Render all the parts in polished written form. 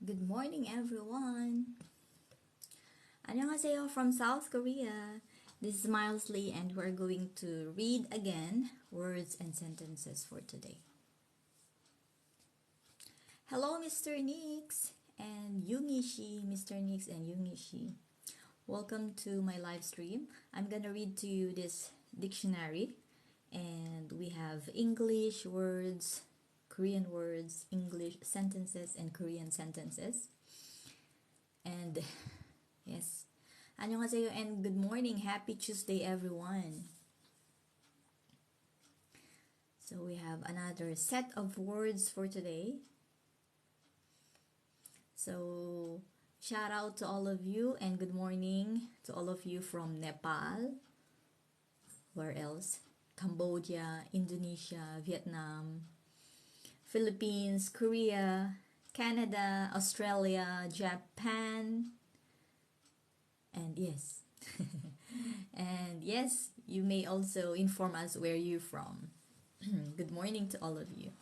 Good morning, everyone. 안녕하세요 from South Korea. This is Miles Lee, and we're going to read again words and sentences for today. Hello, Mr. Nix and Yungishi, Mr. Nix and Yungishi. Welcome to my live stream. I'm gonna read to you this dictionary, and we have English words, Korean words, English sentences, and Korean sentences. And yes, 안녕하세요 and good morning. Happy Tuesday, everyone. So we have another set of words for today. So shout out to all of you and good morning to all of you from Nepal. Where else? Cambodia, Indonesia, Vietnam, Philippines, Korea, Canada, Australia, Japan, and yes. And yes, you may also inform us where you're from. Good morning to all of you.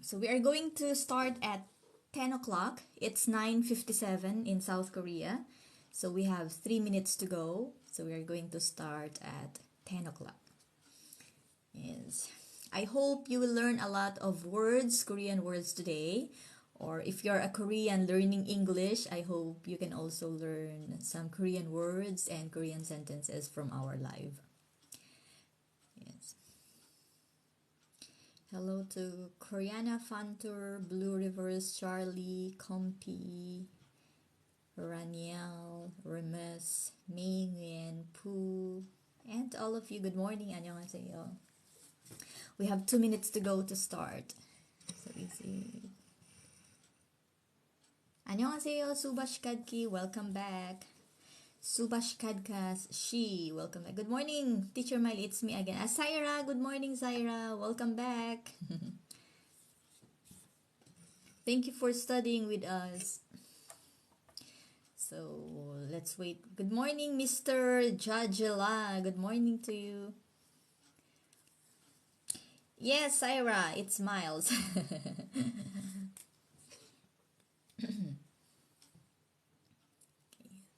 So we are going to start at 10 o'clock. It's 9:57 in South Korea. So we have 3 minutes to go. So we are going to start at 10 o'clock. Yes. I hope you will learn a lot of words, Korean words today. Or if you're a Korean learning English, I hope you can also learn some Korean words and Korean sentences from our live. Yes. Hello to Koreana Fantur, Blue Rivers, Charlie, Compi, Raniel, Remes, Mei Nguyen, Poo, and all of you. Good morning. 안녕하세요. We have 2 minutes to go to start. So easy. 안녕하세요, Subash Kadki. Welcome back. Subash Kadkas, she, welcome back. Good morning, Teacher Miley, it's me again. Zaira, good morning, Zaira. Welcome back. Thank you for studying with us. So, let's wait. Good morning, Mr. Jajela. Good morning to you. Yes, Zaira, it's Miles.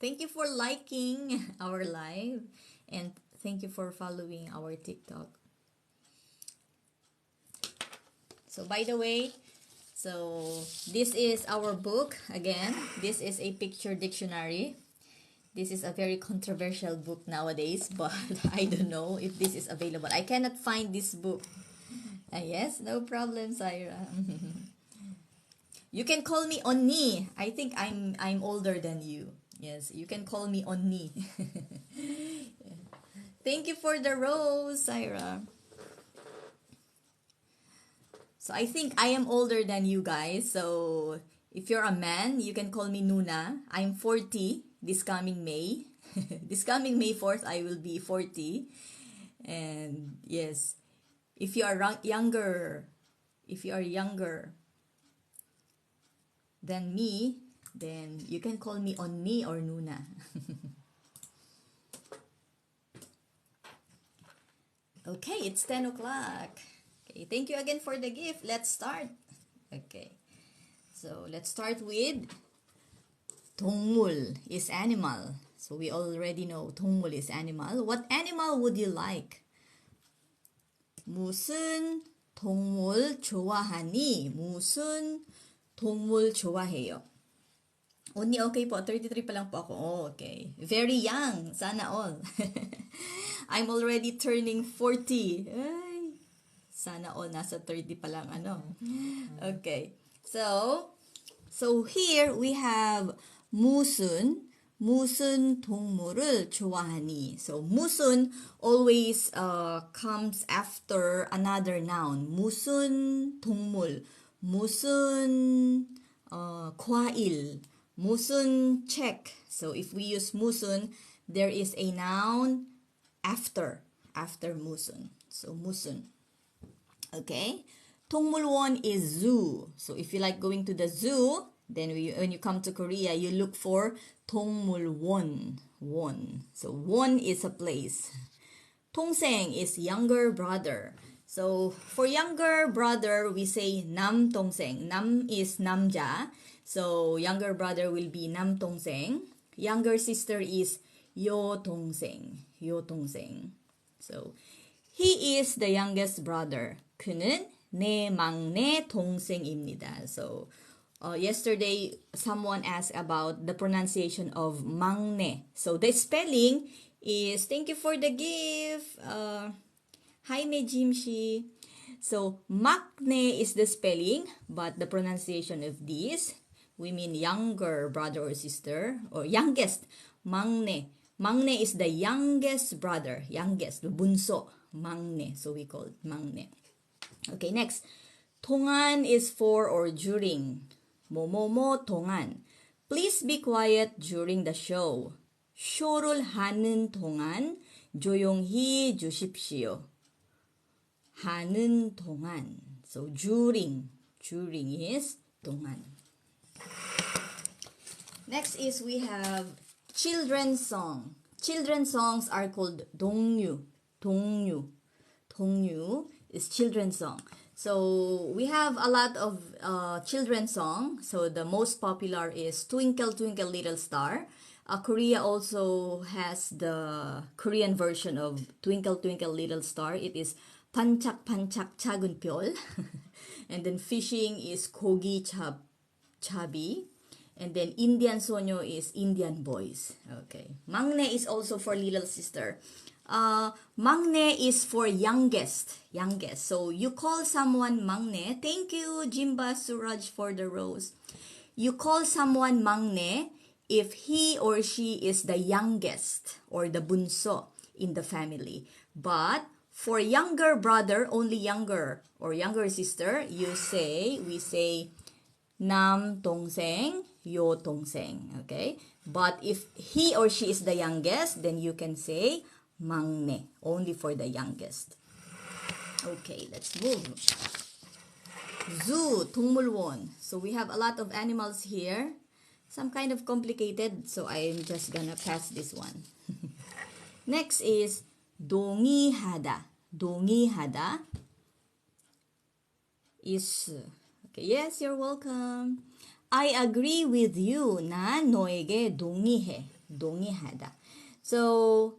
Thank you for liking our live and thank you for following our TikTok. So by the way, this is our book again. This is a picture dictionary. This is a very controversial book nowadays, but I don't know if this is available. I cannot find this book. Yes, no problem, Zaira. You can call me Onni. I think I'm older than you. Yes, you can call me Onni. Thank you for the rose, Zaira. So I think I am older than you guys. So if you're a man, you can call me Nuna. I'm 40 this coming May. This coming May 4th, I will be 40. And yes, if you are younger than me, then you can call me Onni or Nuna. Okay, it's 10 o'clock. Okay, thank you again for the gift. Let's start. Okay, so let's start with 동물 is animal. So we already know 동물 is animal. What animal would you like? 무슨 동물 좋아하니? 무슨 동물 좋아해요? Only okay po, 33 pa lang po ako. Oh, okay. Very young, sana all. I'm already turning 40. Ay, sana all, nasa 30 pa lang, ano. Okay. So here we have 무슨 동물을 좋아하니. So 무슨 always comes after another noun. 무슨 동물, 무슨 과일, 무슨 책. So if we use 무슨, there is a noun after 무슨. So 무슨. Okay. 동물원 is zoo. So if you like going to the zoo, then when you come to Korea, you look for 동물원. So won is a place. 동생 is younger brother. So for younger brother, we say 남동생. 남 is 남자. So younger brother will be 남동생. Younger sister is 여동생. 여동생. So he is the youngest brother. 그는 내 막내 동생입니다. So yesterday someone asked about the pronunciation of 막내. So the spelling is, thank you for the gift. Jaime Jimshi. So 막내 is the spelling, but the pronunciation of this, we mean younger brother or sister, or youngest. 막내. 막내 is the youngest brother. Youngest. bunso. 막내. So we call it 막내. Okay, next. 동안 is for or during. 뭐뭐뭐 동안. Please be quiet during the show. 쇼를 하는 동안 조용히 주십시오. 하는 동안. So during. During is 동안. Next is we have children's song. Children's songs are called 동요. 동요. 동요 is children's song. So we have a lot of children's songs. So the most popular is Twinkle Twinkle Little Star. Korea also has the Korean version of Twinkle Twinkle Little Star. It is 반짝반짝 작은 별. And then fishing is 고기 잡이. And then Indian Sonyo is Indian boys. Okay. 막내 is also for little sister. 막내 is for youngest. Youngest. So you call someone 막내. Thank you, Jimba Suraj, for the rose. You call someone 막내 if he or she is the youngest or the bunso in the family. But for younger brother, only younger or younger sister, we say 남동생, 여동생. Okay? But if he or she is the youngest, then you can say 막내, only for the youngest. Okay, let's move. Zoo, 동물원. So we have a lot of animals here. Some kind of complicated, so I'm just gonna pass this one. Next is 동의하다. 동의하다 is, okay, yes, you're welcome. I agree with you. 난 너에게 동의해. 동의하다. So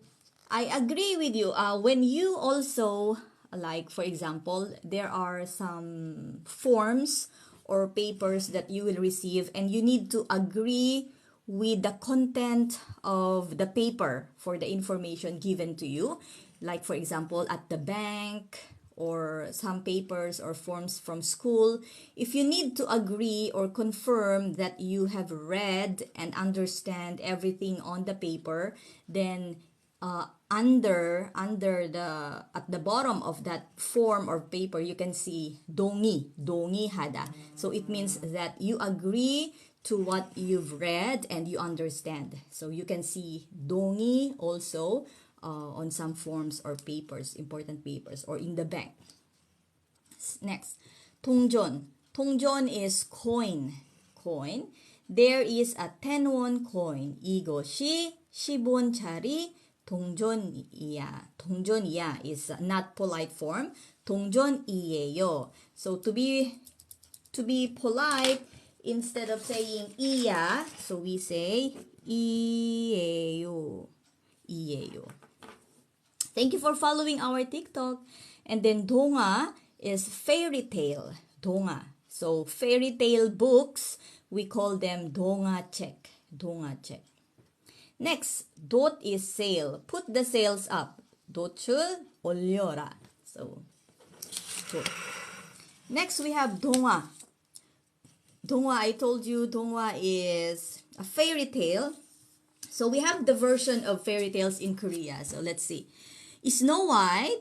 I agree with you. When you also, like for example, there are some forms or papers that you will receive and you need to agree with the content of the paper for the information given to you. Like for example, at the bank or some papers or forms from school, if you need to agree or confirm that you have read and understand everything on the paper, then under the at the bottom of that form or paper you can see 동의하다. So it means that you agree to what you've read and you understand. So you can see 동의 also on some forms or papers, important papers, or in the bank. Next, 동전. 동전 is coin. Coin. There is a 10won coin. 이것이 10원짜리 동전이야. 동전이야 is not polite form. 동전이에요. So to be polite, instead of saying 이야, so we say 이에요. 이에요. Thank you for following our TikTok. And then 동화 is fairy tale. 동화. So fairy tale books, we call them 동화책. 동화책. Next, 돛 is sail. Put the sails up. 돛을 올려라. So, 돛. Next, we have 동화. 동화, I told you, 동화 is a fairy tale. So we have the version of fairy tales in Korea. So let's see. Snow White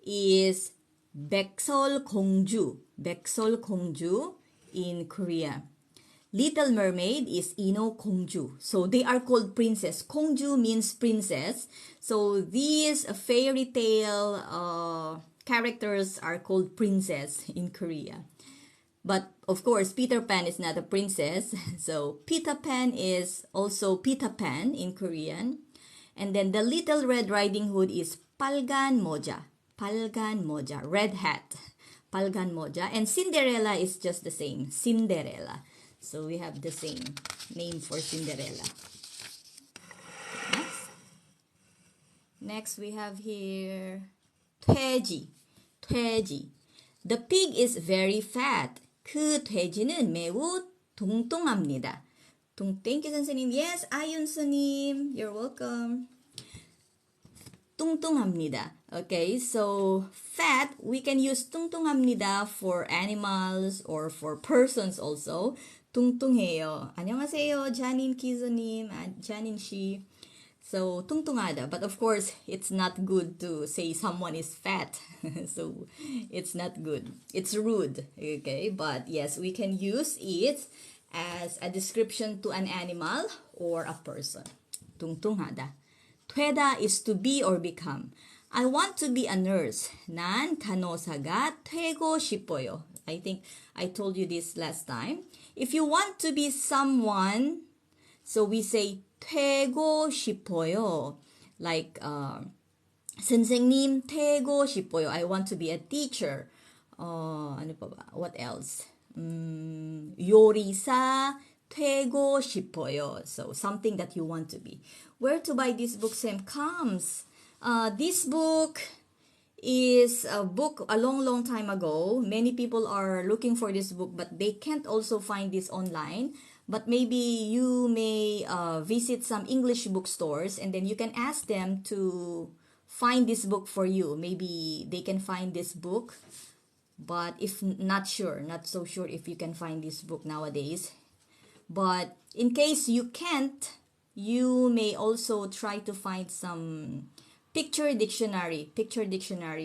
is 백설공주. 백설공주 in Korea. Little Mermaid is 인어공주. So they are called princess. 공주 means princess. So these fairy tale characters are called princess in Korea. But of course, Peter Pan is not a princess. So Peter Pan is also Peter Pan in Korean. And then the Little Red Riding Hood is 빨간 moja, red hat, 빨간 moja. And Cinderella is just the same, Cinderella. So we have the same name for Cinderella. Next we have here 돼지. The pig is very fat. 그 돼지는 매우 동통합니다. Thank you, 선생님. Yes, 아윤수님. You're welcome. 뚱뚱합니다. Okay, so fat, we can use 뚱뚱합니다 for animals or for persons also. 뚱뚱해요. 안녕하세요, 자닌 기수님, 자닌 씨. So 뚱뚱하다, but of course it's not good to say someone is fat. So it's not good. It's rude. Okay, but yes, we can use it as a description to an animal or a person. 뚱뚱하다. 되다 is to be or become. I want to be a nurse. 난 간호사가 되고 싶어요. I think I told you this last time. If you want to be someone, so we say 되고 싶어요. Like 선생님 되고 싶어요. I want to be a teacher. ano pa ba? What else? 요리사 되고 싶어요. So something that you want to be. Where to buy this book, Sam? Comes. This book is a book a long time ago. Many people are looking for this book, but they can't also find this online. But maybe you may visit some English bookstores and then you can ask them to find this book for you. Maybe they can find this book. But if not so sure if you can find this book nowadays. But in case you can't, you may also try to find some picture dictionary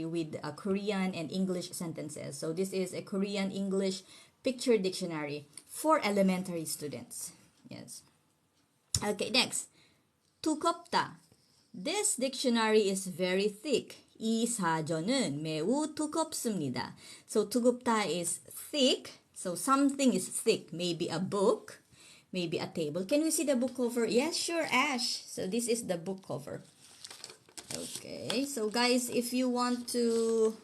with Korean and English sentences. So this is a Korean English picture dictionary for elementary students. Yes. Okay, next. 두껍다. This dictionary is very thick. 이 사전은 매우 두껍습니다. So 두껍다 is thick. So something is thick. Maybe a book, maybe a table. Can we see the book cover? Yes, sure, Ash. So this is the book cover. Okay, so guys, if you want to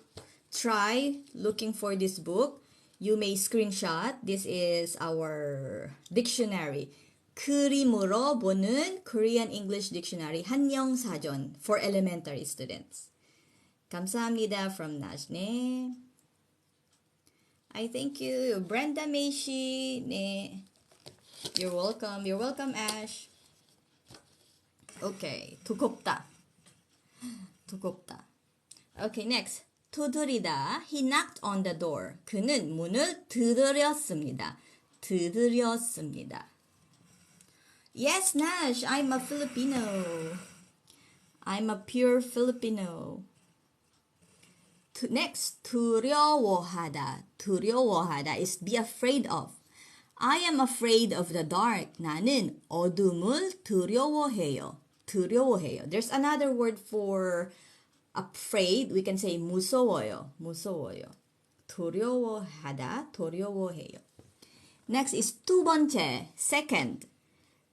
try looking for this book, you may screenshot. This is our dictionary. 그림으로 보는 Korean English Dictionary 한영사전 for elementary students. 감사합니다 from Najne. I thank you. Brenda Meishi. 네. You're welcome. You're welcome, Ash. Okay, 두껍다. Okay, next. 두드리다. He knocked on the door. 그는 문을 두드렸습니다. Yes, Nash, I'm a Filipino. I'm a pure Filipino. Next, 두려워하다. 두려워하다 is be afraid of. I am afraid of the dark. 나는 어둠을 두려워해요. There's another word for afraid. We can say 무서워요. 두려워하다, 두려워해요. Next is 두 번째, second.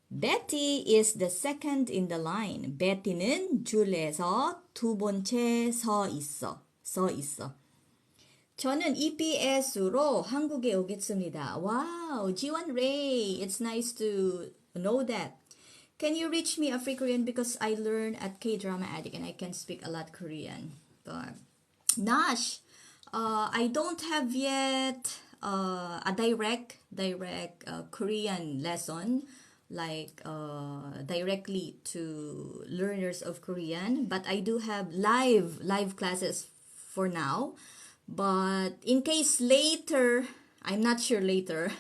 Betty is the second in the line. Betty는 줄에서 두 번째 서 있어. 저는 EPS로 한국에 오겠습니다. Wow, Jiwon Ray. It's nice to know that. Can you reach me a free Korean because I learn at K-Drama Addict and I can speak a lot Korean. But Nash, I don't have yet a direct Korean lesson like directly to learners of Korean, but I do have live classes for now. But in case later, I'm not sure later.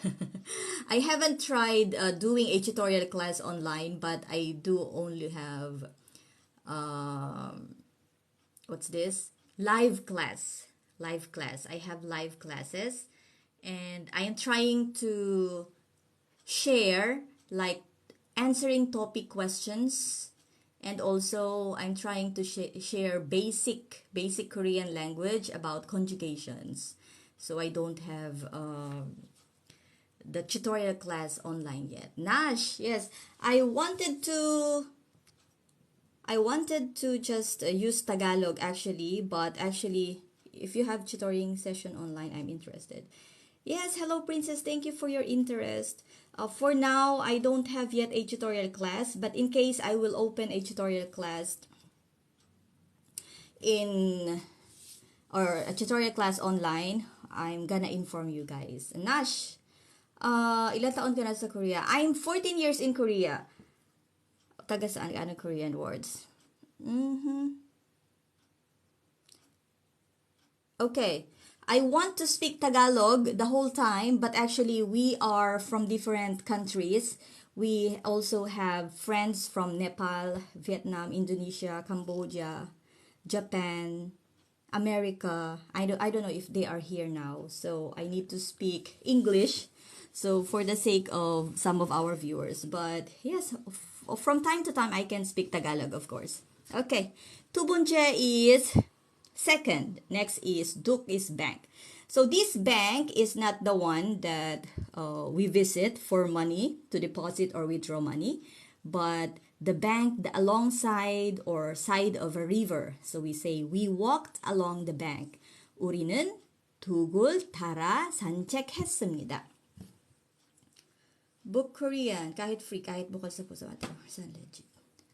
I haven't tried doing a tutorial class online, but I do only have what's this? Live class. I have live classes, and I am trying to share like answering topic questions, and also I'm trying to share basic Korean language about conjugations. So I don't have the tutorial class online yet. Nash, yes, I wanted to I wanted to just use Tagalog actually, but actually, if you have tutoring session online, I'm interested. Yes, hello Princess, thank you for your interest. For now, I don't have yet a tutorial class, but in case I will open a tutorial class in or a tutorial class online, I'm gonna inform you guys. Nash, ilan taon ka na sa Korea? I'm 14 years in Korea. Taga saan ka? Ano Korean words? Okay. I want to speak Tagalog the whole time, but actually we are from different countries. We also have friends from Nepal, Vietnam, Indonesia, Cambodia, Japan, America. I don't know if they are here now. So I need to speak English. So for the sake of some of our viewers. But yes, from time to time I can speak Tagalog, of course. Okay. 두 번째 is second. Next is Duke is bank. So this bank is not the one that we visit for money to deposit or withdraw money, but the bank alongside or side of a river. So we say we walked along the bank. 우리는 둑을 따라 산책했습니다. Book Korean kahit free kahit bukal sa puso ato. Legit.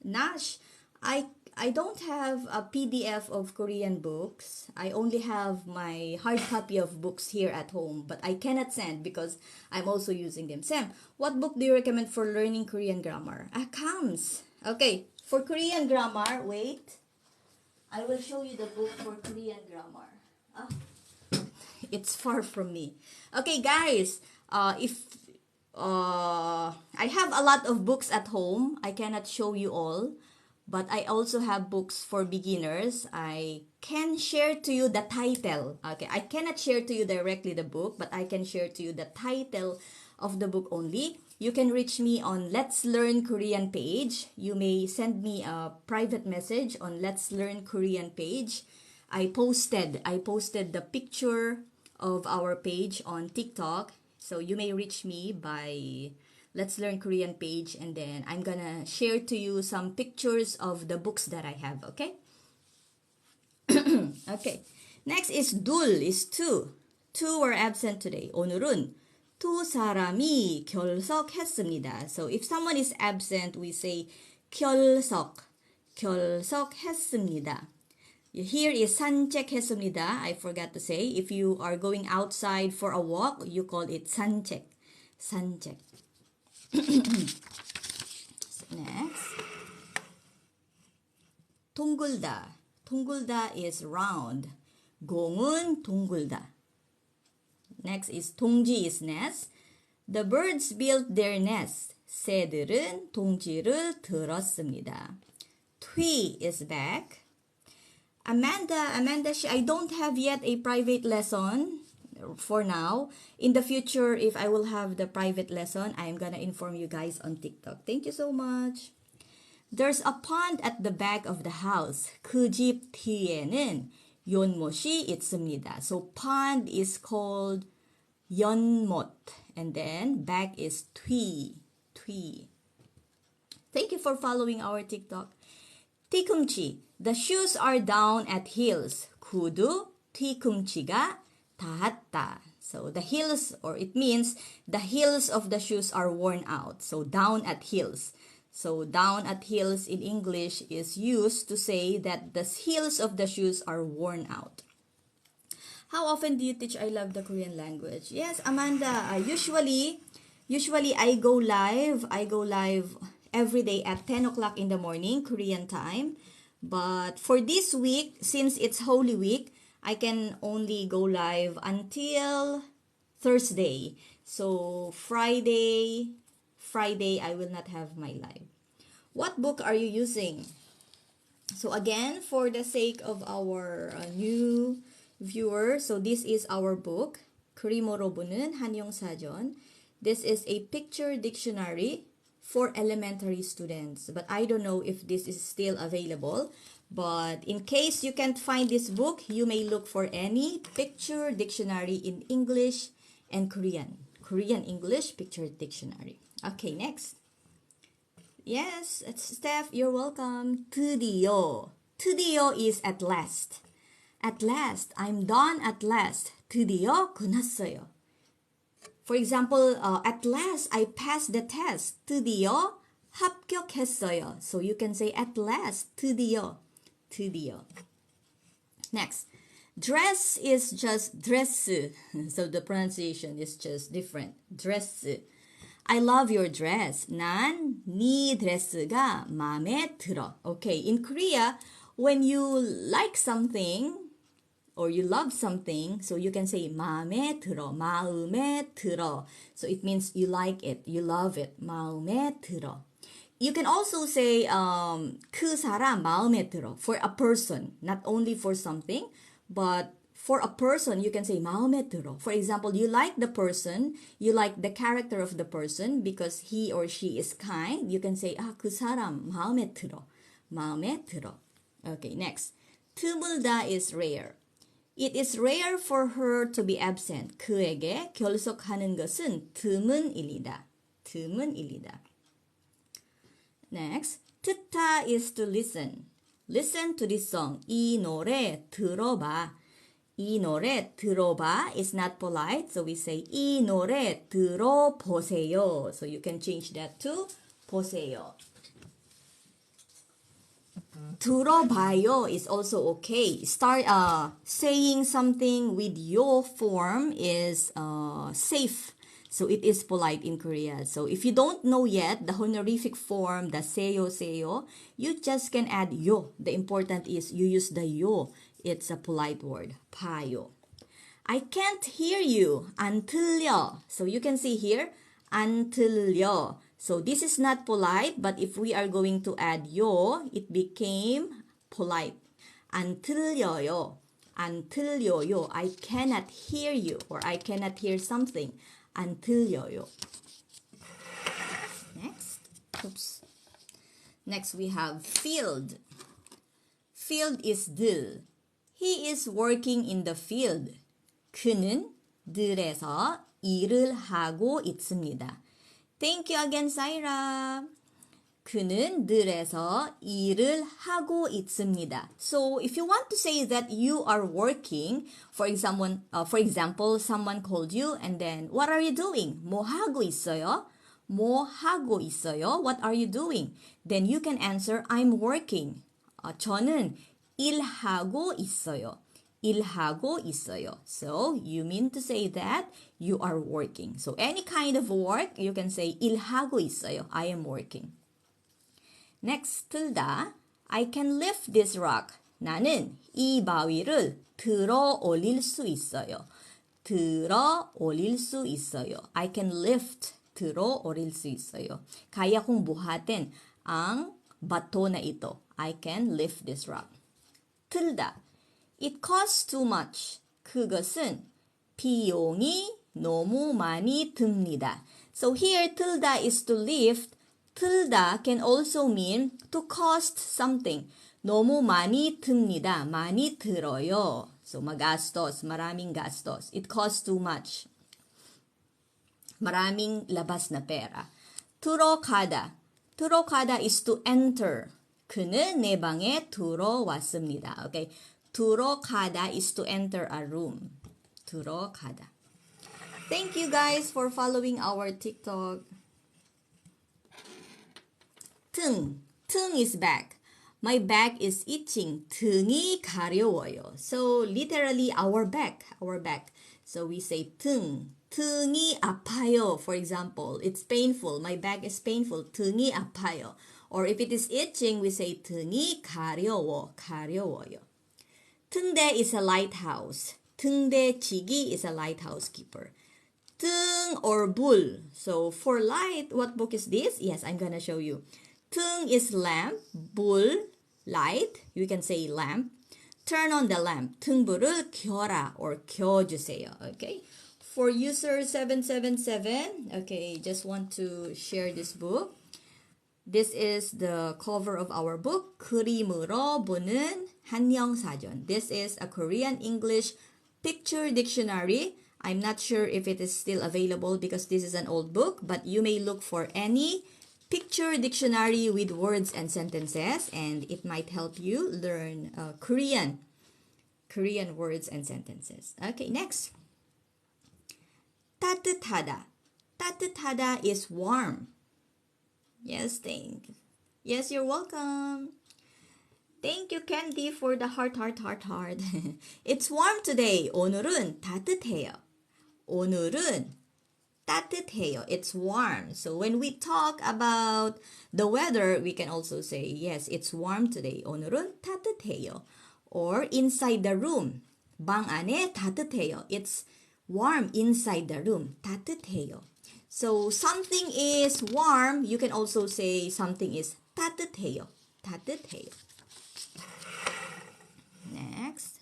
Nash, I don't have a PDF of Korean books. I only have my hard copy of books here at home, but I cannot send because I'm also using them. Sam, what book do you recommend for learning Korean grammar? Comes. Okay, for Korean grammar, wait. I will show you the book for Korean grammar. It's far from me. Okay, guys, if I have a lot of books at home, I cannot show you all. But I also have books for beginners. I can share to you the title. Okay, I cannot share to you directly the book, but I can share to you the title of the book only. You can reach me on Let's Learn Korean page. You may send me a private message on Let's Learn Korean page. I posted the picture of our page on TikTok. So you may reach me by Let's Learn Korean page, and then I'm gonna share to you some pictures of the books that I have, okay? Okay. Next is 둘, is two. Two were absent today. 오늘은 두 사람이 결석했습니다. So if someone is absent, we say 결석했습니다. Here is 산책했습니다. I forgot to say. If you are going outside for a walk, you call it 산책. Next, 둥글다 is round. 공은 둥글다. Next is 동지 is nest. The birds built their nest. 새들은 동지를 들었습니다. Twee is back. Amanda, I don't have yet a private lesson for now. In the future, if I will have the private lesson, I'm gonna inform you guys on TikTok. Thank you so much. There's a pond at the back of the house. 그 집 뒤에는 연못이 있습니다. So pond is called 연못, and then back is twee. Thank you for following our TikTok. 뒤꿈치. The shoes are down at heels. 구두 뒤꿈치가 닿았다. So the heels, or it means the heels of the shoes are worn out. So down at heels. So down at heels in English is used to say that the heels of the shoes are worn out. How often do you teach I Love the Korean Language? Yes, Amanda, usually I go live every day at 10 o'clock in the morning, Korean time. But for this week, since it's Holy Week, I can only go live until Thursday. So Friday I will not have my live. What book are you using? So again, for the sake of our new viewer, so this is our book, 그림으로 보는 한영사전. This is a picture dictionary for elementary students, but I don't know if this is still available. But in case you can't find this book, you may look for any picture dictionary in English and Korean. Korean English picture dictionary. Okay, next. Yes, it's Steph, you're welcome. 드디어. 드디어 is at last. At last, I'm done at last. 드디어 끝났어요. For example, at last I passed the test. 드디어 합격했어요. So you can say at last, 드디어. 드디어. Next, dress is just dress. So the pronunciation is just different. dress. I love your dress. 난 네 드레스가 마음에 들어. Okay, in Korea, when you like something or you love something, so you can say 마음에 들어, 마음에 들어. So it means you like it, you love it. 마음에 들어. You can also say 그 사람 마음에 들어 for a person, not only for something, but for a person, you can say 마음에 들어. For example, you like the person, you like the character of the person because he or she is kind. You can say 그 사람 마음에 들어. 마음에 들어. Okay, next. 드물다 is rare. It is rare for her to be absent. 그에게 결석하는 것은 드문 일이다. 드문 일이다. Next. 듣다 is to listen. Listen to this song. 이 노래 들어봐. 이 노래 들어봐 is not polite, so we say 이 노래 들어보세요. So you can change that to 보세요. 들어봐요 is also okay. Start saying something with your form is safe. So it is polite in Korea. So if you don't know yet the honorific form, the seyo seyo, you just can add yo. The important is you use the yo. It's a polite word. 봐요. I can't hear you. 안 들려. So you can see here, 안 들려. So this is not polite, but if we are going to add yo, it became polite. 안 들려요. 안 들려요. I cannot hear you or I cannot hear something. 안 들려요. Next. Oops. Next we have field. Field is 들. He is working in the field. 그는 들에서 일을 하고 있습니다. Thank you again, Saira. 그는 들에서 일을 하고 있습니다. So if you want to say that you are working, for example, someone called you and then, what are you doing? 뭐 하고 있어요? 뭐 하고 있어요? What are you doing? Then you can answer, I'm working. 저는 일하고 있어요. 일하고 있어요. So you mean to say that you are working. So any kind of work, you can say 일하고 있어요. I am working. Next, 들다. I can lift this rock. 나는 이 바위를 들어 올릴 수 있어요. 들어 올릴 수 있어요. I can lift. 들어 올릴 수 있어요. Kaya kong buhatin ang bato na ito. I can lift this rock. 들다. It costs too much. 그것은 비용이 너무 많이 듭니다. So here, 들다 is to lift. 들다 can also mean to cost something. 너무 많이 듭니다. 많이 들어요. So magastos, maraming gastos. It costs too much. 마raming labas na pera. 들어가다. 들어가다 is to enter. 그는 내 방에 들어왔습니다. Okay. 들어가다 is to enter a room. 들어가다. Thank you guys for following our TikTok. 등. 등 is back. My back is itching. 등이 가려워요. So literally our back. So we say 등. 등이 아파요. For example, it's painful. My back is painful. 등이 아파요. Or if it is itching, we say 등이 가려워요. 등대 is a lighthouse. 등대지기 is a lighthouse keeper. 등 or 불. So for light, what book is this? Yes, I'm gonna show you. 등 is lamp. 불, light. You can say lamp. Turn on the lamp. 등불을 켜라 or 켜주세요. Okay. For user 777, okay, just want to share this book. This is the cover of our book, 그림으로 보는 한영사전. This is a Korean English picture dictionary. I'm not sure if it is still available because this is an old book, but you may look for any picture dictionary with words and sentences, and it might help you learn Korean words and sentences. Okay, next. 따뜻하다. 따뜻하다 is warm. Yes, thank you. Yes, you're welcome. Thank you, Candy, for the heart. It's warm today. 오늘은 따뜻해요. 오늘은 따뜻해요. It's warm. So when we talk about the weather, we can also say, yes, it's warm today. 오늘은 따뜻해요. Or inside the room. 방 안에 따뜻해요. It's warm inside the room. 따뜻해요. So something is warm. You can also say something is 따뜻해요. 따뜻해요. Next.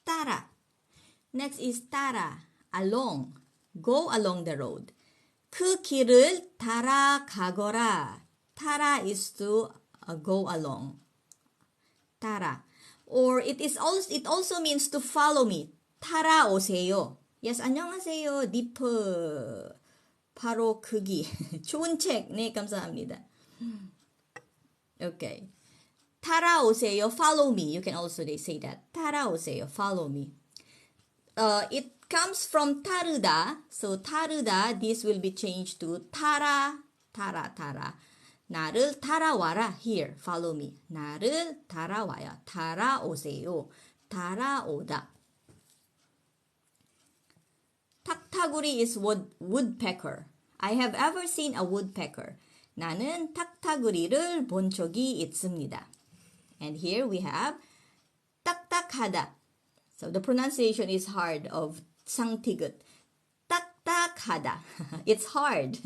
따라. Next is 따라. Along. Go along the road. 그 길을 따라 가거라. 따라 is to go along. 따라. Or it also means to follow me. 따라오세요. Yes, 안녕하세요. 디프. 바로 그기. 좋은 책. 네, 감사합니다. Okay. 따라오세요. Follow me. You can also say that. 따라오세요. Follow me. It comes from 따르다. So 따르다, this will be changed to 따라. 나를 따라와라. Here, follow me. 나를 따라와요. 따라오세요. 따라오다. 탁탁구리 is woodpecker. I have ever seen a woodpecker. 나는 탁탁구리를 본 적이 있습니다. And here we have 딱딱하다. So the pronunciation is hard of 상티귿. 딱딱하다. It's hard.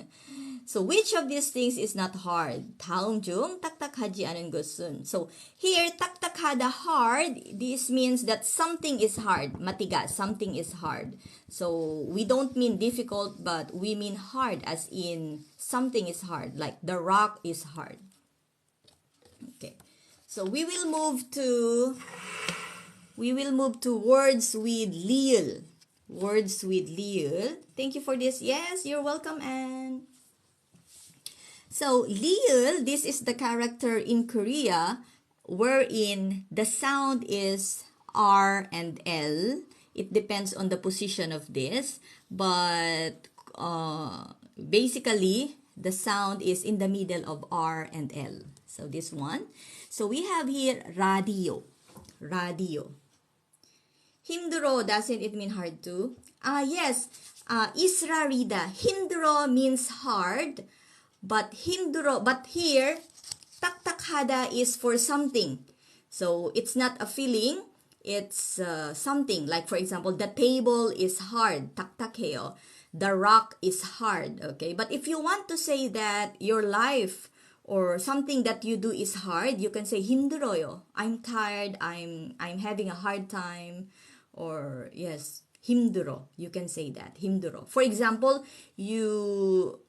So which of these things is not hard? 다음 중 딱딱하지 않은 것은. So here 딱딱하다, hard, this means that something is hard. matigas, something is hard. So we don't mean difficult, but we mean hard as in something is hard, like the rock is hard. Okay. So we will move to words with liul. Words with liul. Thank you for this. Yes, you're welcome, Anne. So liul, this is the character in Korea wherein the sound is R and L. It depends on the position of this, but basically the sound is in the middle of R and L. So this one. So we have here radio. Radio. 힘들어, doesn't it mean hard too? Yes. Israrida. 힘들어 means hard. But here, 딱딱하다 is for something. So it's not a feeling, it's something. Like for example, the table is hard, 딱딱해요. The rock is hard, okay? But if you want to say that your life or something that you do is hard, you can say 힘들어요. I'm tired, I'm having a hard time, or yes, 힘들어. You can say that. 힘들어. For example, you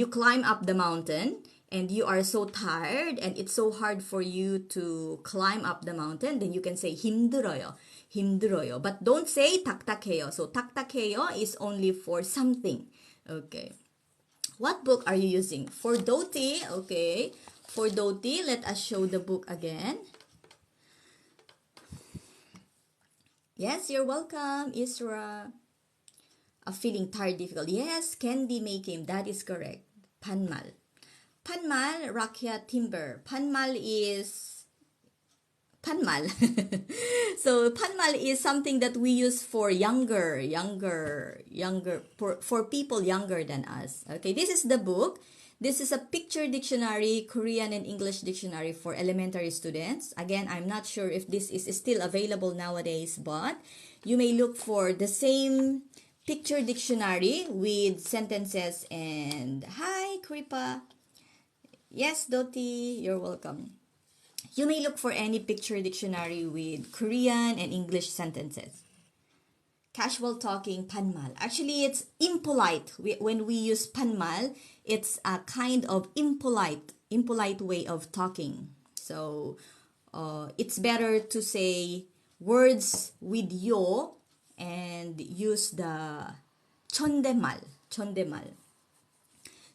climb up the mountain and you are so tired and it's so hard for you to climb up the mountain, then you can say 힘들어요. 힘들어요. But don't say 딱딱해요. So 딱딱해요 is only for something. Okay. What book are you using? For Doti, okay. For Doti, let us show the book again. Yes, you're welcome, Isra. Feeling tired, difficult. Yes, Candy making. That is correct. Panmal. Panmal, rakyat timber. Panmal is panmal. So panmal is something that we use for younger, for people younger than us. Okay, this is the book. This is a picture dictionary, Korean and English dictionary for elementary students. Again, I'm not sure if this is still available nowadays, but you may look for the same picture dictionary with sentences and hi, Kripa. Yes, Doti, you're welcome. You may look for any picture dictionary with Korean and English sentences. Casual talking, panmal. Actually, it's impolite. When we use panmal, it's a kind of impolite way of talking. So, it's better to say words with yo and use the 존댓말.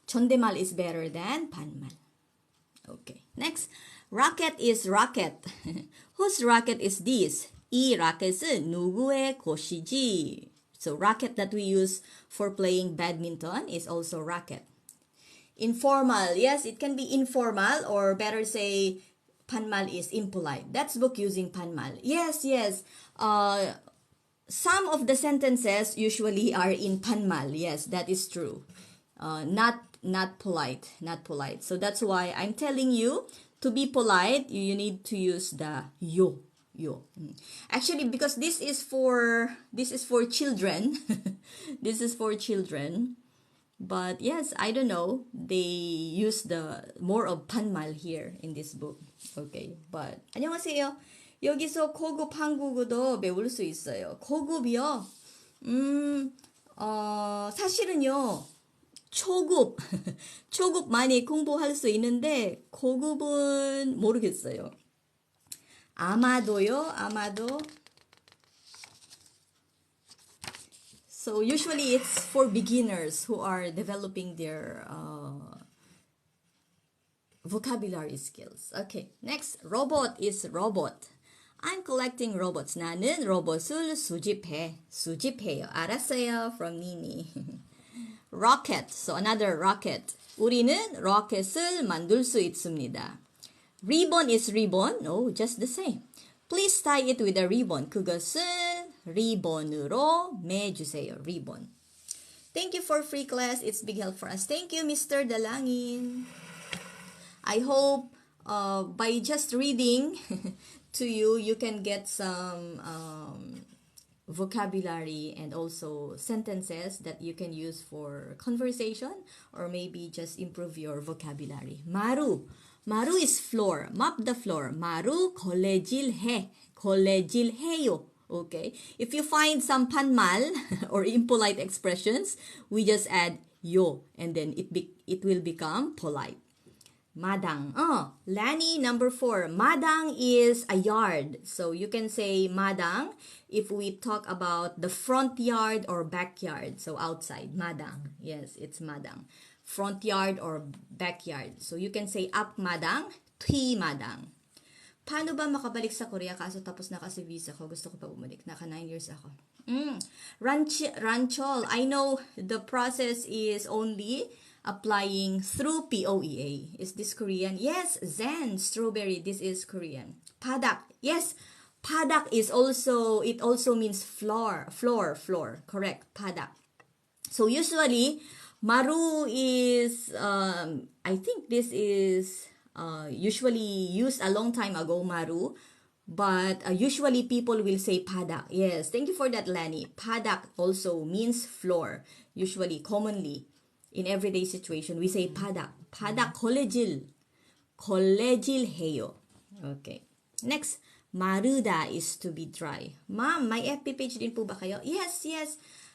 존댓말 is better than 반말. Okay, next. Rocket is rocket. Whose rocket is this? 이 라켓은 누구의 것이지? So racket that we use for playing badminton is also racket. Informal. Yes, it can be informal, or better say 반말 is impolite. That's book using 반말. Yes, yes. Some of the sentences usually are in 반말. Yes, that is true. Not polite, not polite. So that's why I'm telling you, to be polite, you need to use the yo. Actually, because this is for children. This is for children. But yes, I don't know. They use the more of 반말 here in this book. Okay, but 안녕하세요. 여기서 고급 한국어도 배울 수 있어요. 고급이요? 사실은요. 초급 많이 공부할 수 있는데 고급은 모르겠어요. 아마도. So usually it's for beginners who are developing their vocabulary skills. Okay, next. Robot is robot. I'm collecting robots. 나는 로봇을 수집해요. 알았어요. From Nini. Rocket. So another rocket. 우리는 로켓을 만들 수 있습니다. Ribbon is ribbon. No, just the same. Please tie it with a ribbon. 그것은 리본으로 매주세요. Ribbon. Thank you for free class. It's big help for us. Thank you, Mr. Dalangin. I hope by just reading to you, you can get some vocabulary and also sentences that you can use for conversation, or maybe just improve your vocabulary. 마루 is floor. Mop the floor. 마루 걸레질해요. Okay. If you find some 반말 or impolite expressions, we just add yo, and then it will become polite. 마당. Lani, number 4. 마당 is a yard. So you can say 마당 if we talk about the front yard or backyard. So outside, 마당. Yes, it's 마당. Front yard or backyard. So you can say 앞마당, 뒤마당. Paano ba makabalik sa Korea? Kaso tapos na kasi visa ko. Gusto ko pa bumalik. Naka 9 years ako. Ranchol. I know the process is only applying through POEA. Is this Korean? Yes, Zen, strawberry. This is Korean. Padak. Yes, padak is also, it also means floor. Correct, padak. So usually, maru is, I think this is usually used a long time ago, maru. But usually people will say padak. Yes, thank you for that, Lani. Padak also means floor. Usually, commonly, in everyday situation, we say padak. Padak 걸레질해요. Okay. Next, 마르다 is to be dry. Ma'am, may FB page din po ba kayo? Yes.